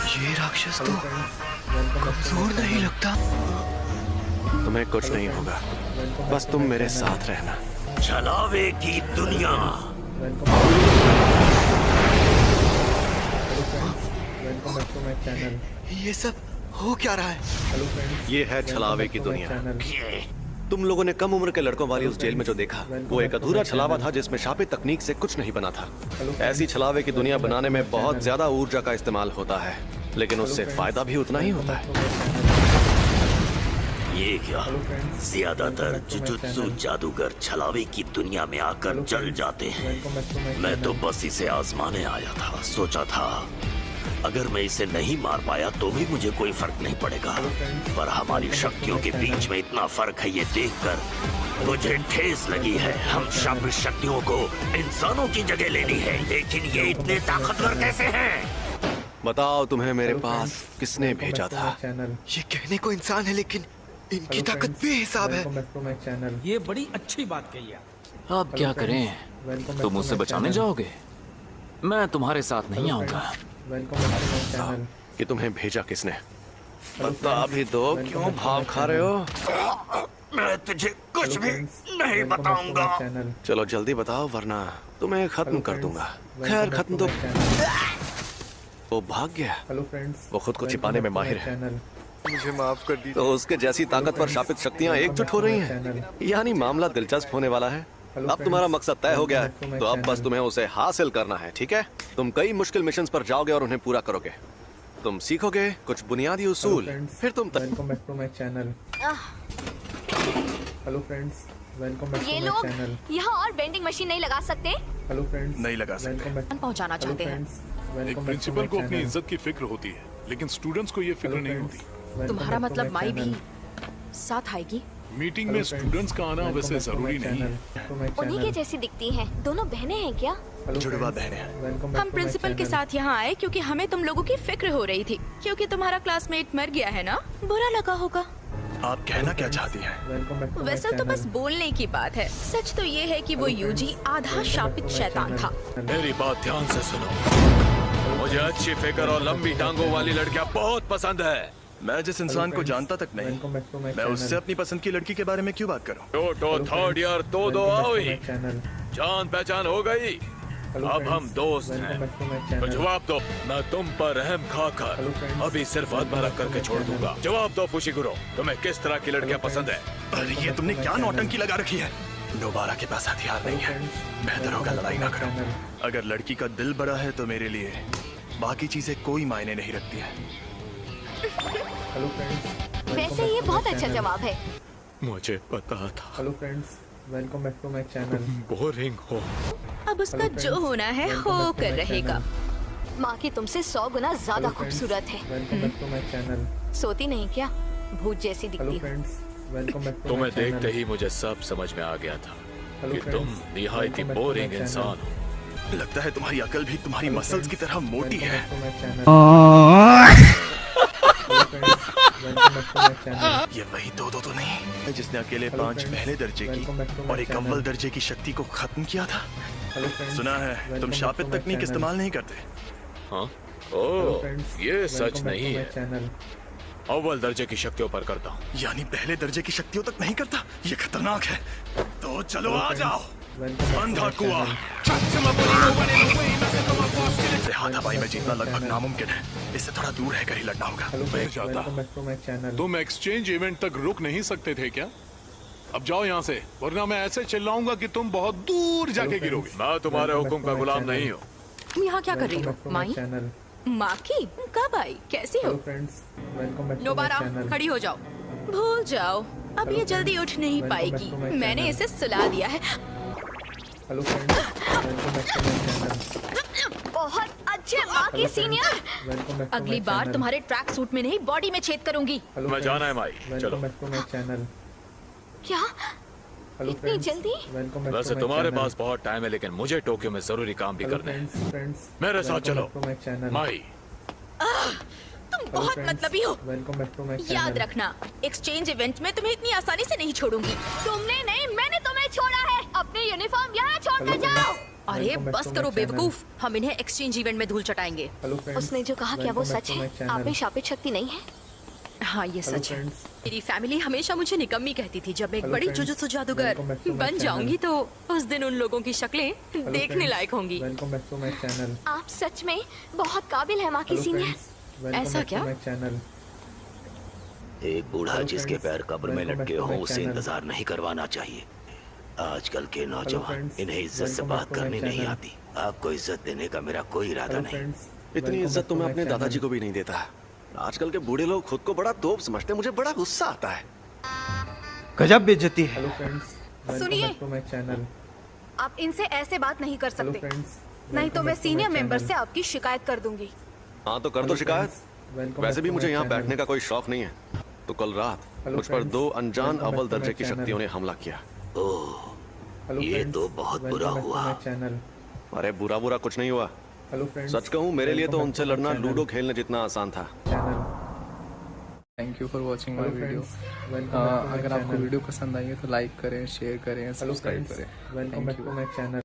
ये राक्षस तो कमजोर नहीं लगता। तुम्हें कुछ नहीं होगा, बस तुम मेरे साथ रहना। छलावे की दुनिया। Welcome back to my channel. ये सब हो क्या रहा है? हेलो फ्रेंड्स, ये है छलावे की दुनिया। तुम लोगों ने कम उम्र के लड़कों वाली उस जेल में जो देखा, वो एक अधूरा छलावा था जिसमें शापित तकनीक से कुछ नहीं बना था। ऐसी छलावे की दुनिया बनाने में बहुत ज्यादा ऊर्जा का इस्तेमाल होता है, लेकिन उससे फायदा भी उतना ही होता है। ये क्या? ज्यादातर जुजुत्सु जादूगर छलावे की दुनिया में आकर जल जाते हैं। मैं तो बस इसे आजमाने आया था। सोचा था अगर मैं इसे नहीं मार पाया तो भी मुझे कोई फर्क नहीं पड़ेगा, पर हमारी शक्तियों के बीच में इतना फर्क है, ये देखकर मुझे ठेस लगी है। हम शापित शक्तियों को इंसानों की जगह लेनी है, लेकिन ये इतने ताकतवर कैसे हैं? बताओ तुम्हें मेरे पास किसने भेजा था? ये कहने को इंसान है, लेकिन इनकी ताकत बेहिसाब है। ये बड़ी अच्छी बात कही है। अब क्या करें? तुम मुझसे बचाने जाओगे? मैं तुम्हारे साथ नहीं आऊंगा। कि तुम्हें भेजा किसने? बता भी दो, क्यों भाव खा रहे हो? मैं तुझे कुछ भी नहीं बताऊंगा। चलो जल्दी बताओ वरना तुम्हें खत्म कर दूंगा। खैर खत्म तो वो भाग गया। हेलो फ्रेंड्स, वो खुद को छिपाने में माहिर है। मुझे माफ कर दीजिए। तो उसके जैसी ताकतवर शापित शक्तियाँ एकजुट हो रही हैं। यानी मामला दिलचस्प होने वाला है। अब तुम्हारा मकसद तय हो गया है, तो अब बस तुम्हें उसे हासिल करना है, ठीक है? तुम कई मुश्किल मिशंस पर जाओगे और उन्हें पूरा करोगे। तुम सीखोगे कुछ बुनियादी उसूल, फिर तुम welcome back to my channel. Hello friends, welcome back ये टू माय लोग चैनल। यहाँ और वेंडिंग मशीन नहीं लगा सकते? हेलो फ्रेंड्स, नहीं लगा सकते। पहुँचाना चाहते हैं। एक प्रिंसिपल को अपनी इज्जत की फिक्र होती है, लेकिन स्टूडेंट्स को ये फिक्र नहीं होती। तुम्हारा मतलब माई भी साथ आएगी? मीटिंग में स्टूडेंट्स का आना वैसे जरूरी नहीं है। उन्हीं के जैसी दिखती हैं। दोनों बहनें हैं क्या? जुड़वा बहनें। हम प्रिंसिपल के साथ यहाँ आए क्योंकि हमें तुम लोगों की फिक्र हो रही थी, क्योंकि तुम्हारा क्लासमेट मर गया है ना? बुरा लगा होगा। आप कहना क्या चाहती हैं? वैसे तो बस बोलने की बात है। सच तो ये है कि वो यूजी आधा शापित शैतान था। मेरी बात ध्यान से सुनो। मुझे अच्छी फिगर और लंबी टांगों वाली लड़कियां बहुत पसंद है। मैं जिस इंसान को जानता तक नहीं, मैं उससे अपनी पसंद की लड़की के बारे में क्यों बात करूं? टोटो थर्ड ईयर दो आओ ही। जान पहचान हो गई, अब हम दोस्त हैं। तो जवाब दो। मैं तुम पर रहम खाकर अभी सिर्फ आत्मा रख करके छोड़ दूंगा। जवाब दो फुशिगुरो, तुम्हें किस तरह की लड़कियां पसंद है? अरे ये तुमने क्या नौटंकी लगा रखी है? दोबारा के पास हथियार नहीं है, बेहतर होगा लड़ाई ना करो। अगर लड़की का दिल बड़ा है तो मेरे लिए बाकी चीजें कोई मायने नहीं रखती है। हेलो फ्रेंड्स, वैसे ये बहुत अच्छा जवाब है। मुझे पता था। Hello friends, welcome back to my channel. Boring हो। अब उसका जो होना है हो कर रहेगा। माँ की तुमसे 100 गुना ज्यादा खूबसूरत है। Welcome back to my channel. सोती नहीं क्या? भूत जैसी हेलो दिखती। फ्रेंड्स, वेलकम बैक टू तुम्हें देखते ही मुझे सब समझ में आ गया था कि तुम निहायत ही बोरिंग इंसान हो। लगता है तुम्हारी अकल भी तुम्हारी मसल्स की तरह मोटी है। ये वही दो तो नहीं जिसने अकेले 5 पहले दर्जे की और एक अव्वल दर्जे की शक्ति को खत्म किया था। सुना है तुम शापित तकनीक इस्तेमाल नहीं करते। हाँ? ओह, ये सच नहीं है। अव्वल दर्जे की शक्तियों पर करता हूँ। यानी पहले दर्जे की शक्तियों तक नहीं करता? ये खतरनाक है। तो चलो आ जाओ। अंधा कुआं। हाथापाई में जीतना लगभग नामुमकिन है। इससे थोड़ा दूर रहकर ही लड़ना होगा। मैं जाता। तुम एक्सचेंज इवेंट तक रुक नहीं सकते थे क्या? अब जाओ यहाँ से, वरना मैं ऐसे चिल्लाऊंगा कि तुम बहुत दूर जाके गिरोगे। मैं तुम्हारे हुक्म का गुलाम नहीं हूँ। यहाँ क्या कर रही हो माई? माँ की कब आई? कैसी हो? दोबारा खड़ी हो जाओ। भूल जाओ, अब ये जल्दी उठ नहीं पाएगी। मैंने इसे सुला दिया है। बहुत अच्छे माँ की सीनियर। अगली बार तुम्हारे ट्रैक सूट में नहीं बॉडी में छेद करूंगी। मैं जाना है माई, चलो। क्या इतनी जल्दी? वैसे तुम्हारे पास बहुत टाइम है, लेकिन मुझे टोक्यो में जरूरी काम भी करने हैं। मेरे साथ चलो माई। तुम बहुत मतलबी हो। याद रखना, एक्सचेंज इवेंट में तुम्हें इतनी आसानी से नहीं छोड़ूंगी। तुमने नहीं, मैंने तुम्हें छोड़ा है। अपनी यूनिफॉर्म यहाँ छोड़ कर जाओ। अरे बस करो बेवकूफ, हम इन्हें एक्सचेंज इवेंट में धूल चटाएंगे। उसने जो कहा क्या वो सच है? आप में शापित शक्ति नहीं है? हाँ ये सच है। मेरी फैमिली हमेशा मुझे निकम्मी कहती थी। जब एक बड़ी जुजुत्सु जादूगर बन जाऊंगी तो उस दिन उन लोगों की शक्लें देखने लायक होंगी। आप सच में बहुत काबिल है माँ की सीनियर। ऐसा क्या? एक बूढ़ा जिसके पैर कब्र में लटके हों उसे इंतजार नहीं करवाना चाहिए। आजकल के नौजवान इन्हें इज्जत से बात करनी नहीं आती। आपको इज्जत देने का मेरा कोई इरादा नहीं। इतनी इज्जत तो मैं अपने दादाजी को भी नहीं देता। आजकल के बूढ़े लोग खुद को बड़ा तोप समझते हैं। मुझे बड़ा गुस्सा आता है। गजब बेइज्जती है। सुनिए, आप इनसे ऐसे बात नहीं कर सकते, नहीं तो मैं सीनियर मेंबर से आपकी शिकायत कर दूंगी। हाँ तो कर दो शिकायत। वैसे भी मुझे यहाँ बैठने का कोई शौक नहीं है। तो कल रात मुझ पर 2 अनजान अव्वल दर्जे की शक्तियों ने हमला किया। ओह, ये तो बहुत बुरा हुआ। अरे बुरा बुरा कुछ नहीं हुआ। सच कहूँ मेरे लिए तो उनसे लड़ना लूडो खेलने जितना आसान था। Thank you for watching my video. अगर आपको वीडियो पसंद आई है तो लाइक करें, शेयर करें, सब्सक्राइब करें। Thank you.